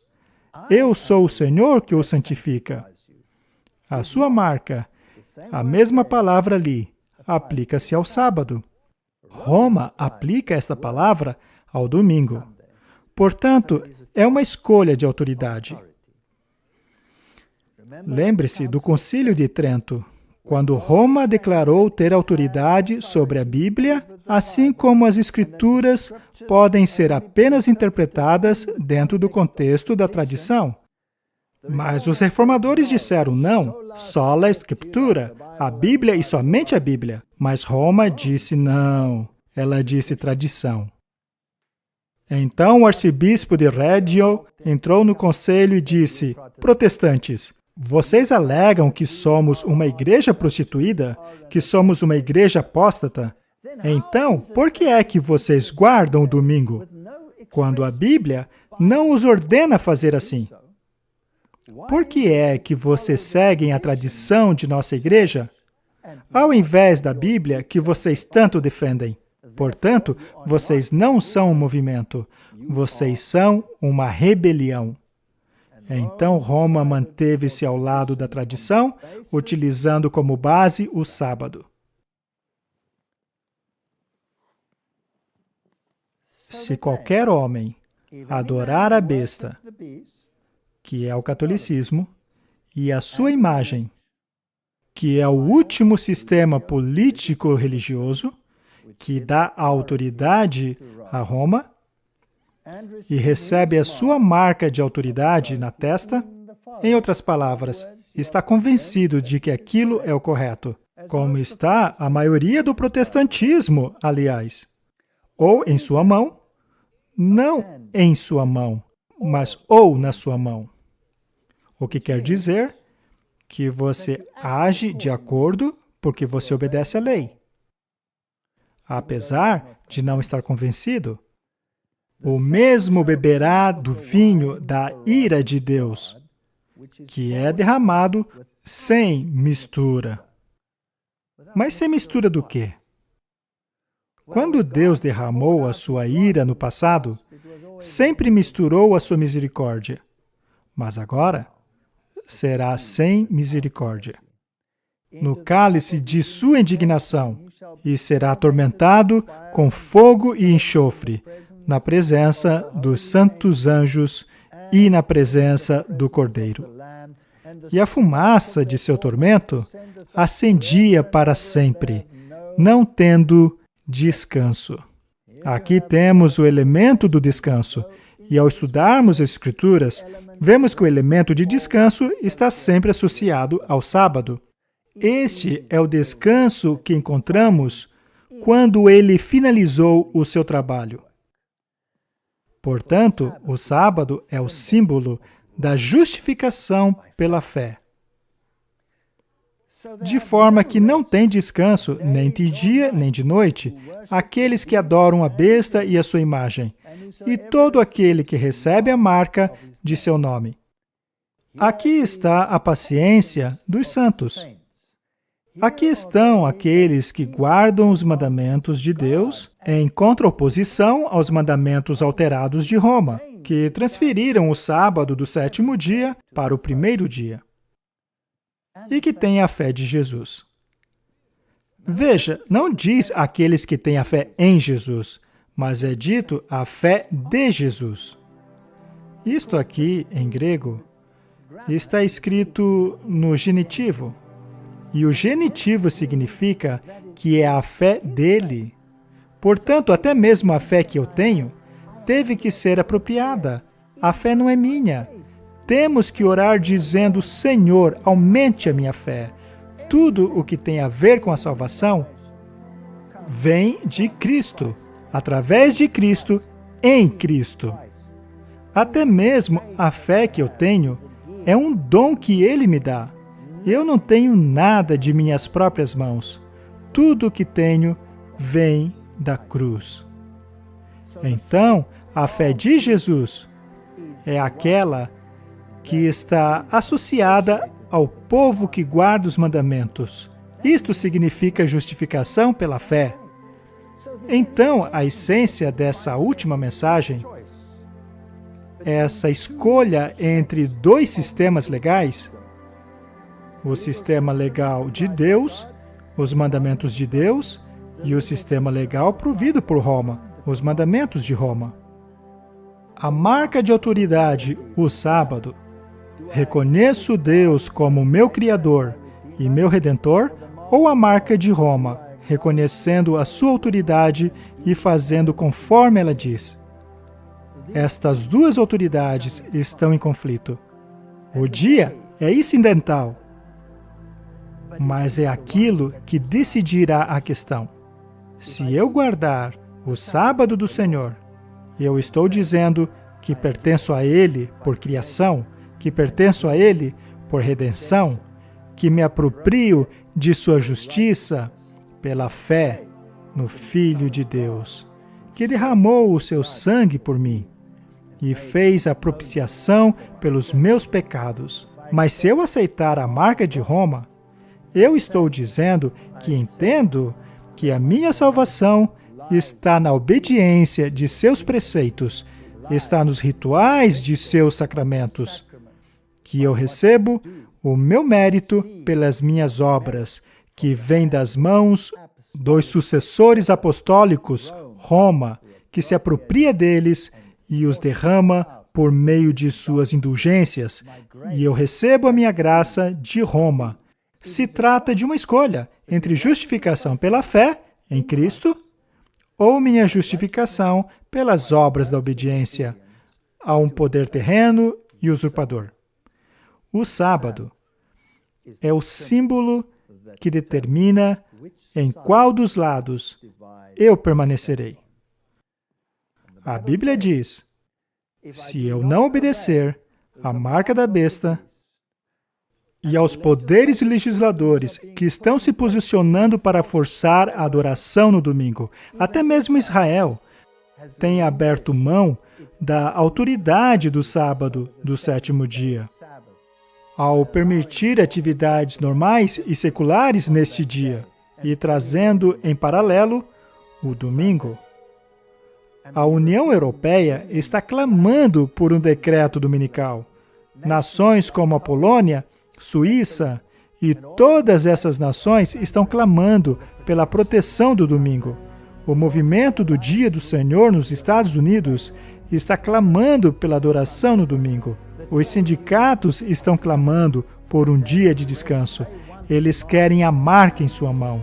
Eu sou o Senhor que o santifica. A sua marca, a mesma palavra ali, aplica-se ao sábado. Roma aplica esta palavra ao domingo. Portanto, é uma escolha de autoridade. Lembre-se do Concílio de Trento, quando Roma declarou ter autoridade sobre a Bíblia, assim como as Escrituras podem ser apenas interpretadas dentro do contexto da tradição. Mas os reformadores disseram não, sola Scriptura, a Bíblia e somente a Bíblia. Mas Roma disse não, ela disse tradição. Então o arcebispo de Reggio entrou no conselho e disse: protestantes, vocês alegam que somos uma igreja prostituída, que somos uma igreja apóstata? Então, por que é que vocês guardam o domingo, quando a Bíblia não os ordena fazer assim? Por que é que vocês seguem a tradição de nossa igreja, ao invés da Bíblia que vocês tanto defendem? Portanto, vocês não são um movimento, vocês são uma rebelião. Então, Roma manteve-se ao lado da tradição, utilizando como base o sábado. Se qualquer homem adorar a besta, que é o catolicismo, e a sua imagem, que é o último sistema político-religioso, que dá autoridade a Roma, e recebe a sua marca de autoridade na testa, em outras palavras, está convencido de que aquilo é o correto, como está a maioria do protestantismo, aliás, ou em sua mão, não em sua mão, mas ou na sua mão. O que quer dizer que você age de acordo porque você obedece à lei. Apesar de não estar convencido, o mesmo beberá do vinho da ira de Deus, que é derramado sem mistura. Mas sem mistura do quê? Quando Deus derramou a sua ira no passado, sempre misturou a sua misericórdia. Mas agora será sem misericórdia. No cálice de sua indignação, e será atormentado com fogo e enxofre, na presença dos santos anjos e na presença do Cordeiro. E a fumaça de seu tormento acendia para sempre, não tendo descanso. Aqui temos o elemento do descanso, e ao estudarmos as Escrituras, vemos que o elemento de descanso está sempre associado ao sábado. Este é o descanso que encontramos quando ele finalizou o seu trabalho. Portanto, o sábado é o símbolo da justificação pela fé. De forma que não tem descanso, nem de dia, nem de noite, aqueles que adoram a besta e a sua imagem, e todo aquele que recebe a marca de seu nome. Aqui está a paciência dos santos. Aqui estão aqueles que guardam os mandamentos de Deus em contraoposição aos mandamentos alterados de Roma, que transferiram o sábado do 7º dia para o 1º dia. E que têm a fé de Jesus. Veja, não diz aqueles que têm a fé em Jesus, mas é dito a fé de Jesus. Isto aqui, em grego, está escrito no genitivo. E o genitivo significa que é a fé dele. Portanto, até mesmo a fé que eu tenho teve que ser apropriada. A fé não é minha. Temos que orar dizendo: Senhor, aumente a minha fé. Tudo o que tem a ver com a salvação vem de Cristo, através de Cristo, em Cristo. Até mesmo a fé que eu tenho é um dom que Ele me dá. Eu não tenho nada de minhas próprias mãos. Tudo o que tenho vem da cruz. Então, a fé de Jesus é aquela que está associada ao povo que guarda os mandamentos. Isto significa justificação pela fé. Então, a essência dessa última mensagem, essa escolha entre dois sistemas legais, o sistema legal de Deus, os mandamentos de Deus, e o sistema legal provido por Roma, os mandamentos de Roma. A marca de autoridade, o sábado. Reconheço Deus como meu Criador e meu Redentor, ou a marca de Roma, reconhecendo a sua autoridade e fazendo conforme ela diz. Estas duas autoridades estão em conflito. O dia é incidental, mas é aquilo que decidirá a questão. Se eu guardar o sábado do Senhor, eu estou dizendo que pertenço a Ele por criação, que pertenço a Ele por redenção, que me aproprio de sua justiça pela fé no Filho de Deus, que derramou o seu sangue por mim e fez a propiciação pelos meus pecados. Mas se eu aceitar a marca de Roma, eu estou dizendo que entendo que a minha salvação está na obediência de seus preceitos, está nos rituais de seus sacramentos, que eu recebo o meu mérito pelas minhas obras, que vem das mãos dos sucessores apostólicos, Roma, que se apropria deles e os derrama por meio de suas indulgências, e eu recebo a minha graça de Roma. Se trata de uma escolha entre justificação pela fé em Cristo ou minha justificação pelas obras da obediência a um poder terreno e usurpador. O sábado é o símbolo que determina em qual dos lados eu permanecerei. A Bíblia diz: se eu não obedecer à marca da besta e aos poderes legisladores que estão se posicionando para forçar a adoração no domingo, até mesmo Israel tem aberto mão da autoridade do sábado, do sétimo dia, ao permitir atividades normais e seculares neste dia, e trazendo em paralelo o domingo. A União Europeia está clamando por um decreto dominical. Nações como a Polônia, Suíça e todas essas nações estão clamando pela proteção do domingo. O movimento do Dia do Senhor nos Estados Unidos está clamando pela adoração no domingo. Os sindicatos estão clamando por um dia de descanso. Eles querem a marca em sua mão.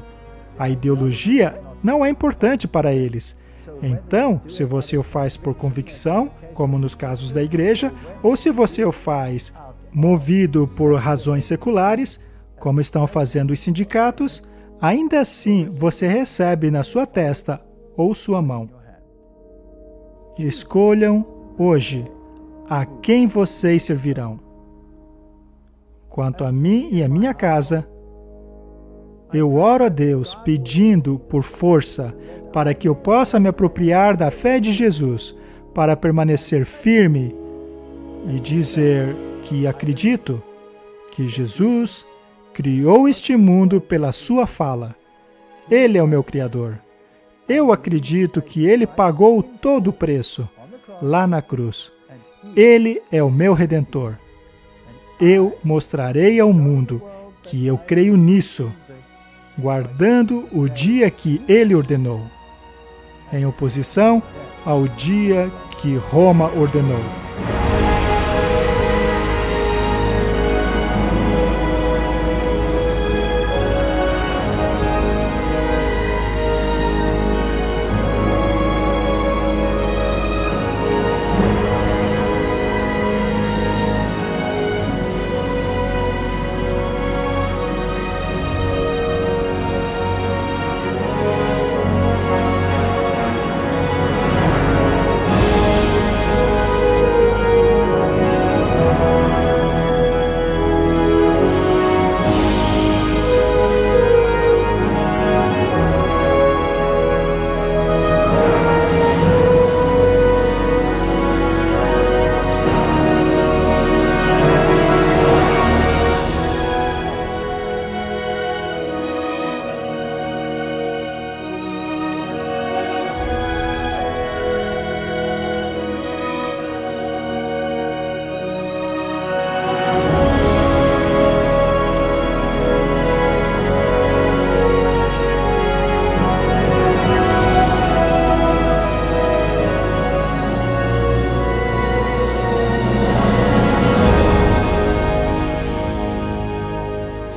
A ideologia não é importante para eles. Então, se você o faz por convicção, como nos casos da igreja, ou se você o faz movido por razões seculares, como estão fazendo os sindicatos, ainda assim você recebe na sua testa ou sua mão. Escolham hoje a quem vocês servirão. Quanto a mim e a minha casa, eu oro a Deus pedindo por força para que eu possa me apropriar da fé de Jesus, para permanecer firme e dizer que acredito que Jesus criou este mundo pela sua fala. Ele é o meu Criador. Eu acredito que Ele pagou todo o preço lá na cruz. Ele é o meu Redentor. Eu mostrarei ao mundo que eu creio nisso, guardando o dia que Ele ordenou, em oposição ao dia que Roma ordenou.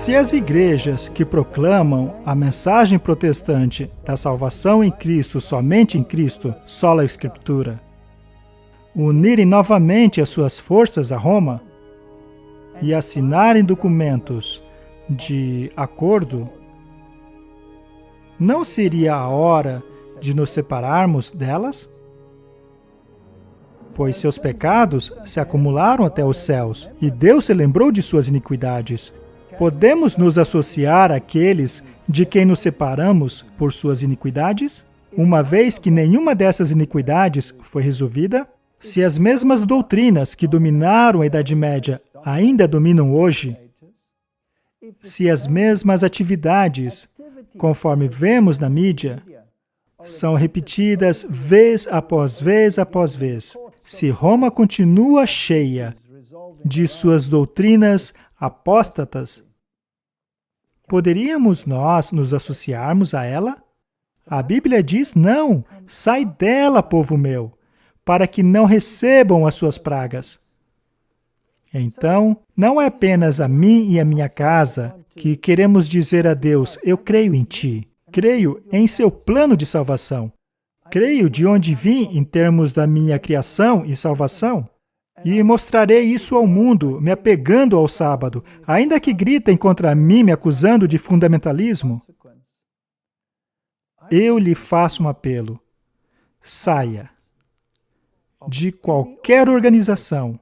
Se as igrejas que proclamam a mensagem protestante da salvação em Cristo, somente em Cristo, sola Escritura, unirem novamente as suas forças a Roma e assinarem documentos de acordo, não seria a hora de nos separarmos delas? Pois seus pecados se acumularam até os céus, e Deus se lembrou de suas iniquidades. Podemos nos associar àqueles de quem nos separamos por suas iniquidades, uma vez que nenhuma dessas iniquidades foi resolvida? Se as mesmas doutrinas que dominaram a Idade Média ainda dominam hoje, se as mesmas atividades, conforme vemos na mídia, são repetidas vez após vez após vez, se Roma continua cheia de suas doutrinas apóstatas, poderíamos nós nos associarmos a ela? A Bíblia diz, não, sai dela, povo meu, para que não recebam as suas pragas. Então, não é apenas a mim e a minha casa que queremos dizer a Deus, eu creio em Ti, creio em Seu plano de salvação, creio de onde vim em termos da minha criação e salvação, e mostrarei isso ao mundo, me apegando ao sábado, ainda que gritem contra mim, me acusando de fundamentalismo. Eu lhe faço um apelo. Saia de qualquer organização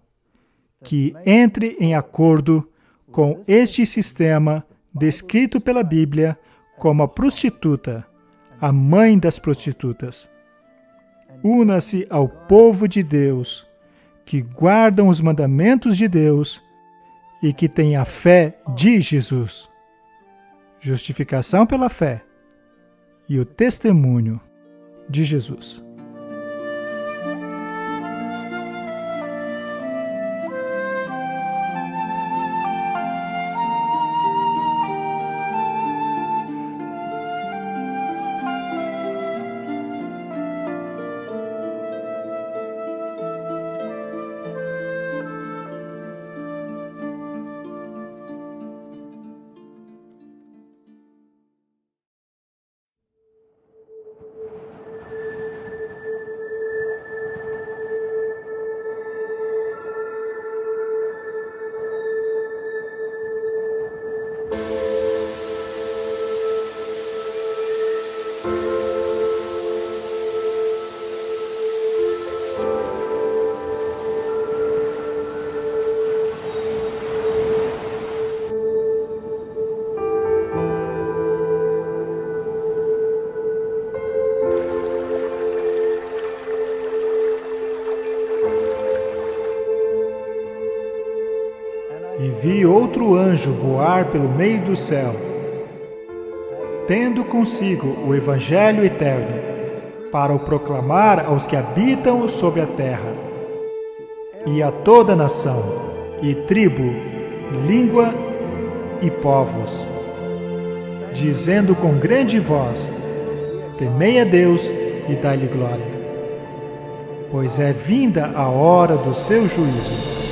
que entre em acordo com este sistema descrito pela Bíblia como a prostituta, a mãe das prostitutas. Una-se ao povo de Deus, que guardam os mandamentos de Deus e que têm a fé de Jesus. Justificação pela fé e o testemunho de Jesus. E vi outro anjo voar pelo meio do céu, tendo consigo o Evangelho eterno, para o proclamar aos que habitam sobre a terra, e a toda nação, e tribo, língua e povos, dizendo com grande voz: temei a Deus e dai-lhe glória, pois é vinda a hora do seu juízo.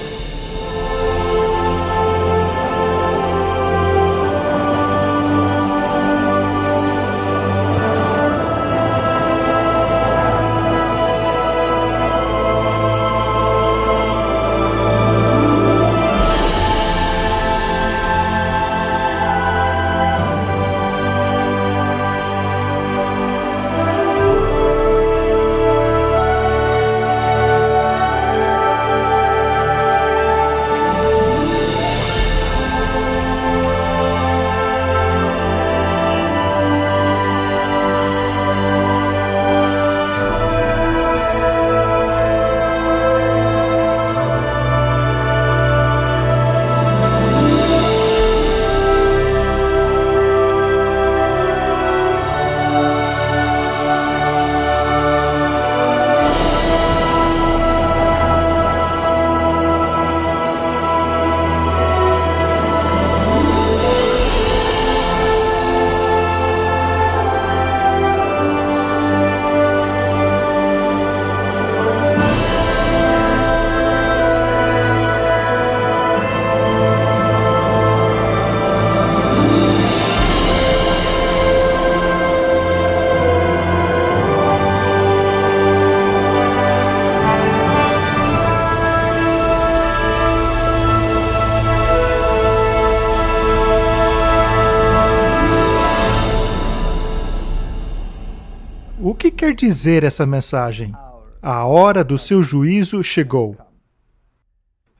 O que quer dizer essa mensagem? A hora do seu juízo chegou.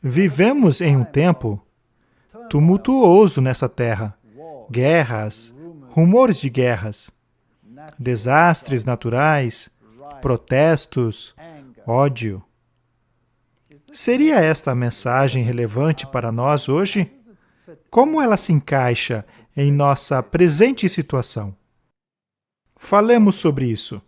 Vivemos em um tempo tumultuoso nessa terra. Guerras, rumores de guerras, desastres naturais, protestos, ódio. Seria esta a mensagem relevante para nós hoje? Como ela se encaixa em nossa presente situação? Falemos sobre isso.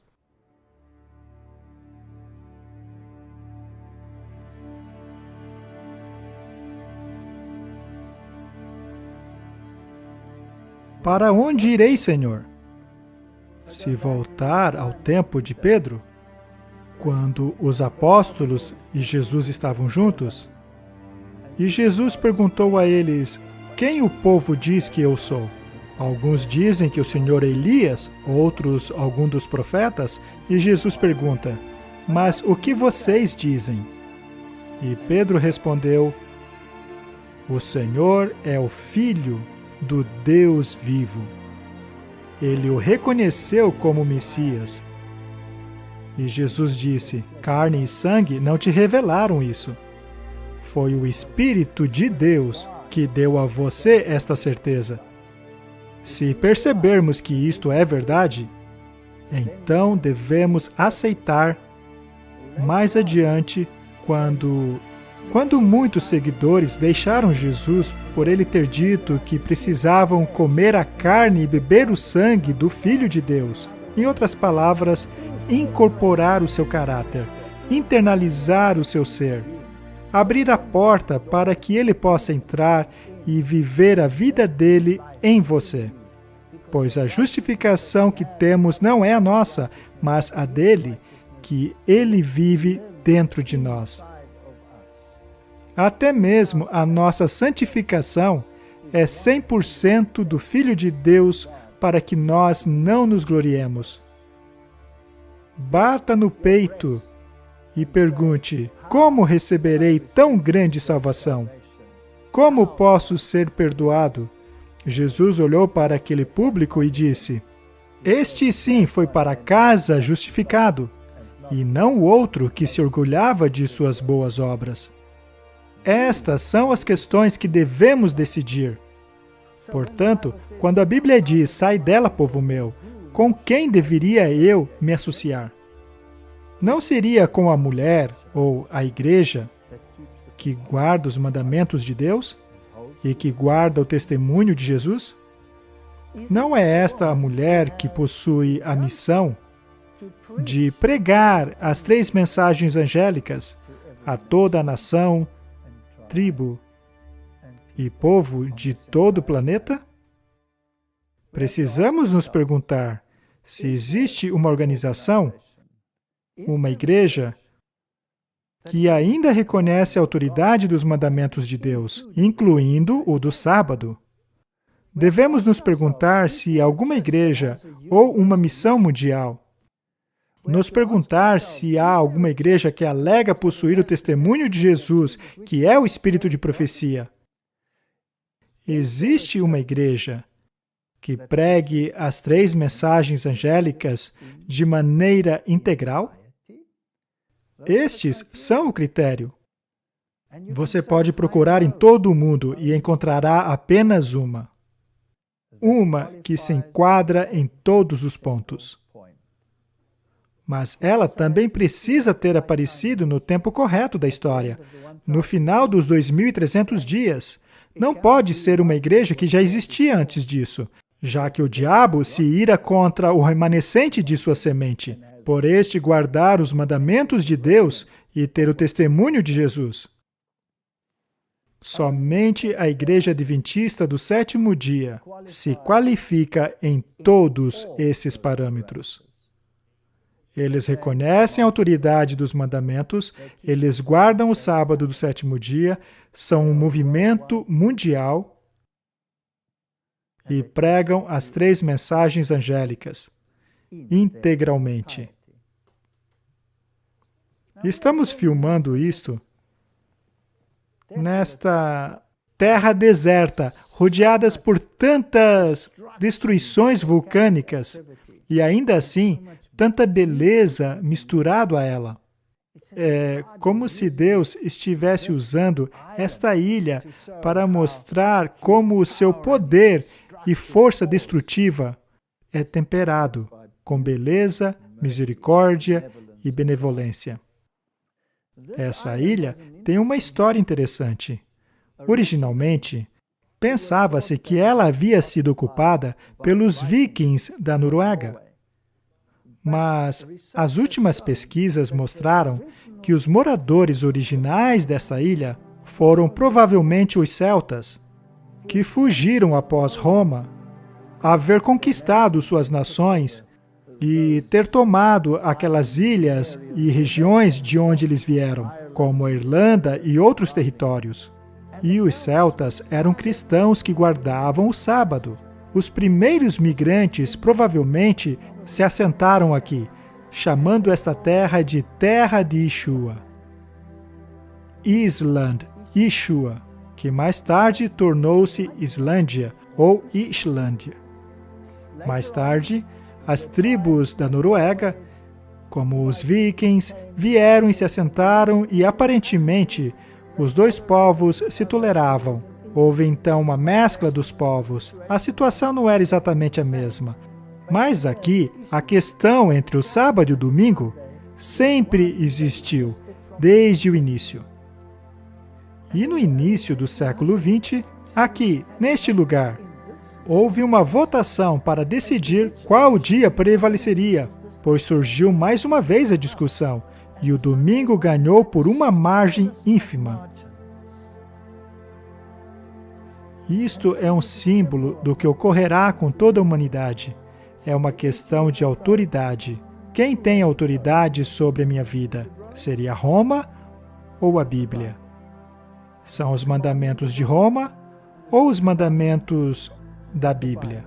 Para onde irei, Senhor? Se voltar ao tempo de Pedro, quando os apóstolos e Jesus estavam juntos, e Jesus perguntou a eles: quem o povo diz que eu sou? Alguns dizem que o Senhor é Elias, outros algum dos profetas, e Jesus pergunta: mas o que vocês dizem? E Pedro respondeu: o Senhor é o Filho do Deus vivo. Ele o reconheceu como Messias. E Jesus disse: carne e sangue não te revelaram isso. Foi o Espírito de Deus que deu a você esta certeza. Se percebermos que isto é verdade, então devemos aceitar mais adiante quando muitos seguidores deixaram Jesus por ele ter dito que precisavam comer a carne e beber o sangue do Filho de Deus. Em outras palavras, incorporar o seu caráter, internalizar o seu ser, abrir a porta para que ele possa entrar e viver a vida dele em você. Pois a justificação que temos não é a nossa, mas a dele, que ele vive dentro de nós. Até mesmo a nossa santificação é 100% do Filho de Deus para que nós não nos gloriemos. Bata no peito e pergunte: como receberei tão grande salvação? Como posso ser perdoado? Jesus olhou para aquele público e disse: este sim foi para casa justificado, e não o outro que se orgulhava de suas boas obras. Estas são as questões que devemos decidir. Portanto, quando a Bíblia diz: sai dela, povo meu, com quem deveria eu me associar? Não seria com a mulher ou a igreja que guarda os mandamentos de Deus e que guarda o testemunho de Jesus? Não é esta a mulher que possui a missão de pregar as 3 mensagens angélicas a toda a nação, tribo e povo de todo o planeta? Precisamos nos perguntar se existe uma organização, uma igreja, que ainda reconhece a autoridade dos mandamentos de Deus, incluindo o do sábado. Devemos nos perguntar se alguma igreja ou uma missão mundial, nos perguntar se há alguma igreja que alega possuir o testemunho de Jesus, que é o espírito de profecia. Existe uma igreja que pregue as 3 mensagens angélicas de maneira integral? Estes são o critério. Você pode procurar em todo o mundo e encontrará apenas uma. Uma que se enquadra em todos os pontos. Mas ela também precisa ter aparecido no tempo correto da história, no final dos 2.300 dias. Não pode ser uma igreja que já existia antes disso, já que o diabo se ira contra o remanescente de sua semente, por este guardar os mandamentos de Deus e ter o testemunho de Jesus. Somente a Igreja Adventista do 7º dia se qualifica em todos esses parâmetros. Eles reconhecem a autoridade dos mandamentos, eles guardam o sábado do 7º dia, são um movimento mundial e pregam as 3 mensagens angélicas, integralmente. Estamos filmando isto nesta terra deserta, rodeadas por tantas destruições vulcânicas, e ainda assim, tanta beleza misturado a ela. É como se Deus estivesse usando esta ilha para mostrar como o seu poder e força destrutiva é temperado com beleza, misericórdia e benevolência. Essa ilha tem uma história interessante. Originalmente, pensava-se que ela havia sido ocupada pelos vikings da Noruega. Mas as últimas pesquisas mostraram que os moradores originais dessa ilha foram provavelmente os celtas, que fugiram após Roma, haver conquistado suas nações e ter tomado aquelas ilhas e regiões de onde eles vieram, como a Irlanda e outros territórios. E os celtas eram cristãos que guardavam o sábado. Os primeiros migrantes provavelmente se assentaram aqui, chamando esta terra de Terra de Ishua. Island, Ishua, que mais tarde tornou-se Islândia ou Islândia. Mais tarde, as tribos da Noruega, como os vikings, vieram e se assentaram e aparentemente os dois povos se toleravam. Houve então uma mescla dos povos. A situação não era exatamente a mesma. Mas aqui, a questão entre o sábado e o domingo sempre existiu, desde o início. E no início do século XX, aqui, neste lugar, houve uma votação para decidir qual dia prevaleceria, pois surgiu mais uma vez a discussão, e o domingo ganhou por uma margem ínfima. Isto é um símbolo do que ocorrerá com toda a humanidade. É uma questão de autoridade. Quem tem autoridade sobre a minha vida? Seria Roma ou a Bíblia? São os mandamentos de Roma ou os mandamentos da Bíblia?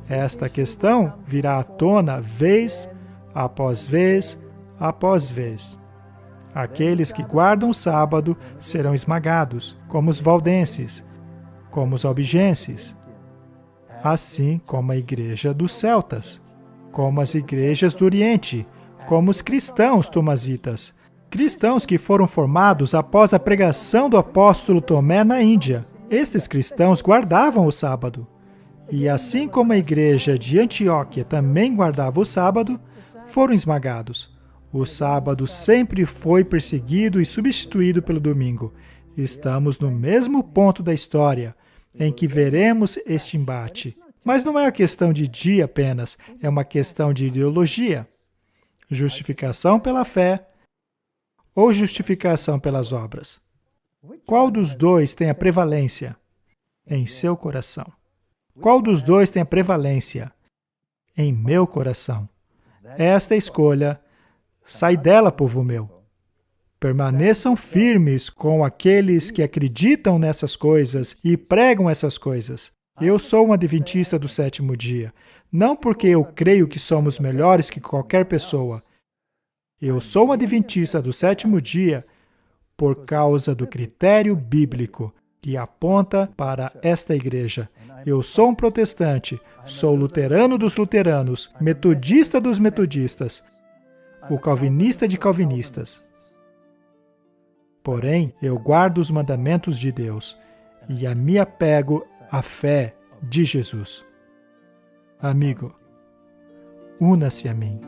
Esta questão virá à tona vez após vez após vez. Aqueles que guardam o sábado serão esmagados, como os valdenses, como os albigenses, assim como a igreja dos celtas, como as igrejas do Oriente, como os cristãos tomazitas, cristãos que foram formados após a pregação do apóstolo Tomé na Índia. Estes cristãos guardavam o sábado. E assim como a igreja de Antioquia também guardava o sábado, foram esmagados. O sábado sempre foi perseguido e substituído pelo domingo. Estamos no mesmo ponto da história em que veremos este embate. Mas não é uma questão de dia apenas, é uma questão de ideologia. Justificação pela fé ou justificação pelas obras? Qual dos dois tem a prevalência em seu coração? Qual dos dois tem a prevalência em meu coração? Esta é a escolha. Sai dela, povo meu. Permaneçam firmes com aqueles que acreditam nessas coisas e pregam essas coisas. Eu sou um adventista do sétimo dia, não porque eu creio que somos melhores que qualquer pessoa. Eu sou um adventista do sétimo dia por causa do critério bíblico que aponta para esta igreja. Eu sou um protestante, sou luterano dos luteranos, metodista dos metodistas, o calvinista de calvinistas. Porém, eu guardo os mandamentos de Deus e me apego à fé de Jesus. Amigo, una-se a mim.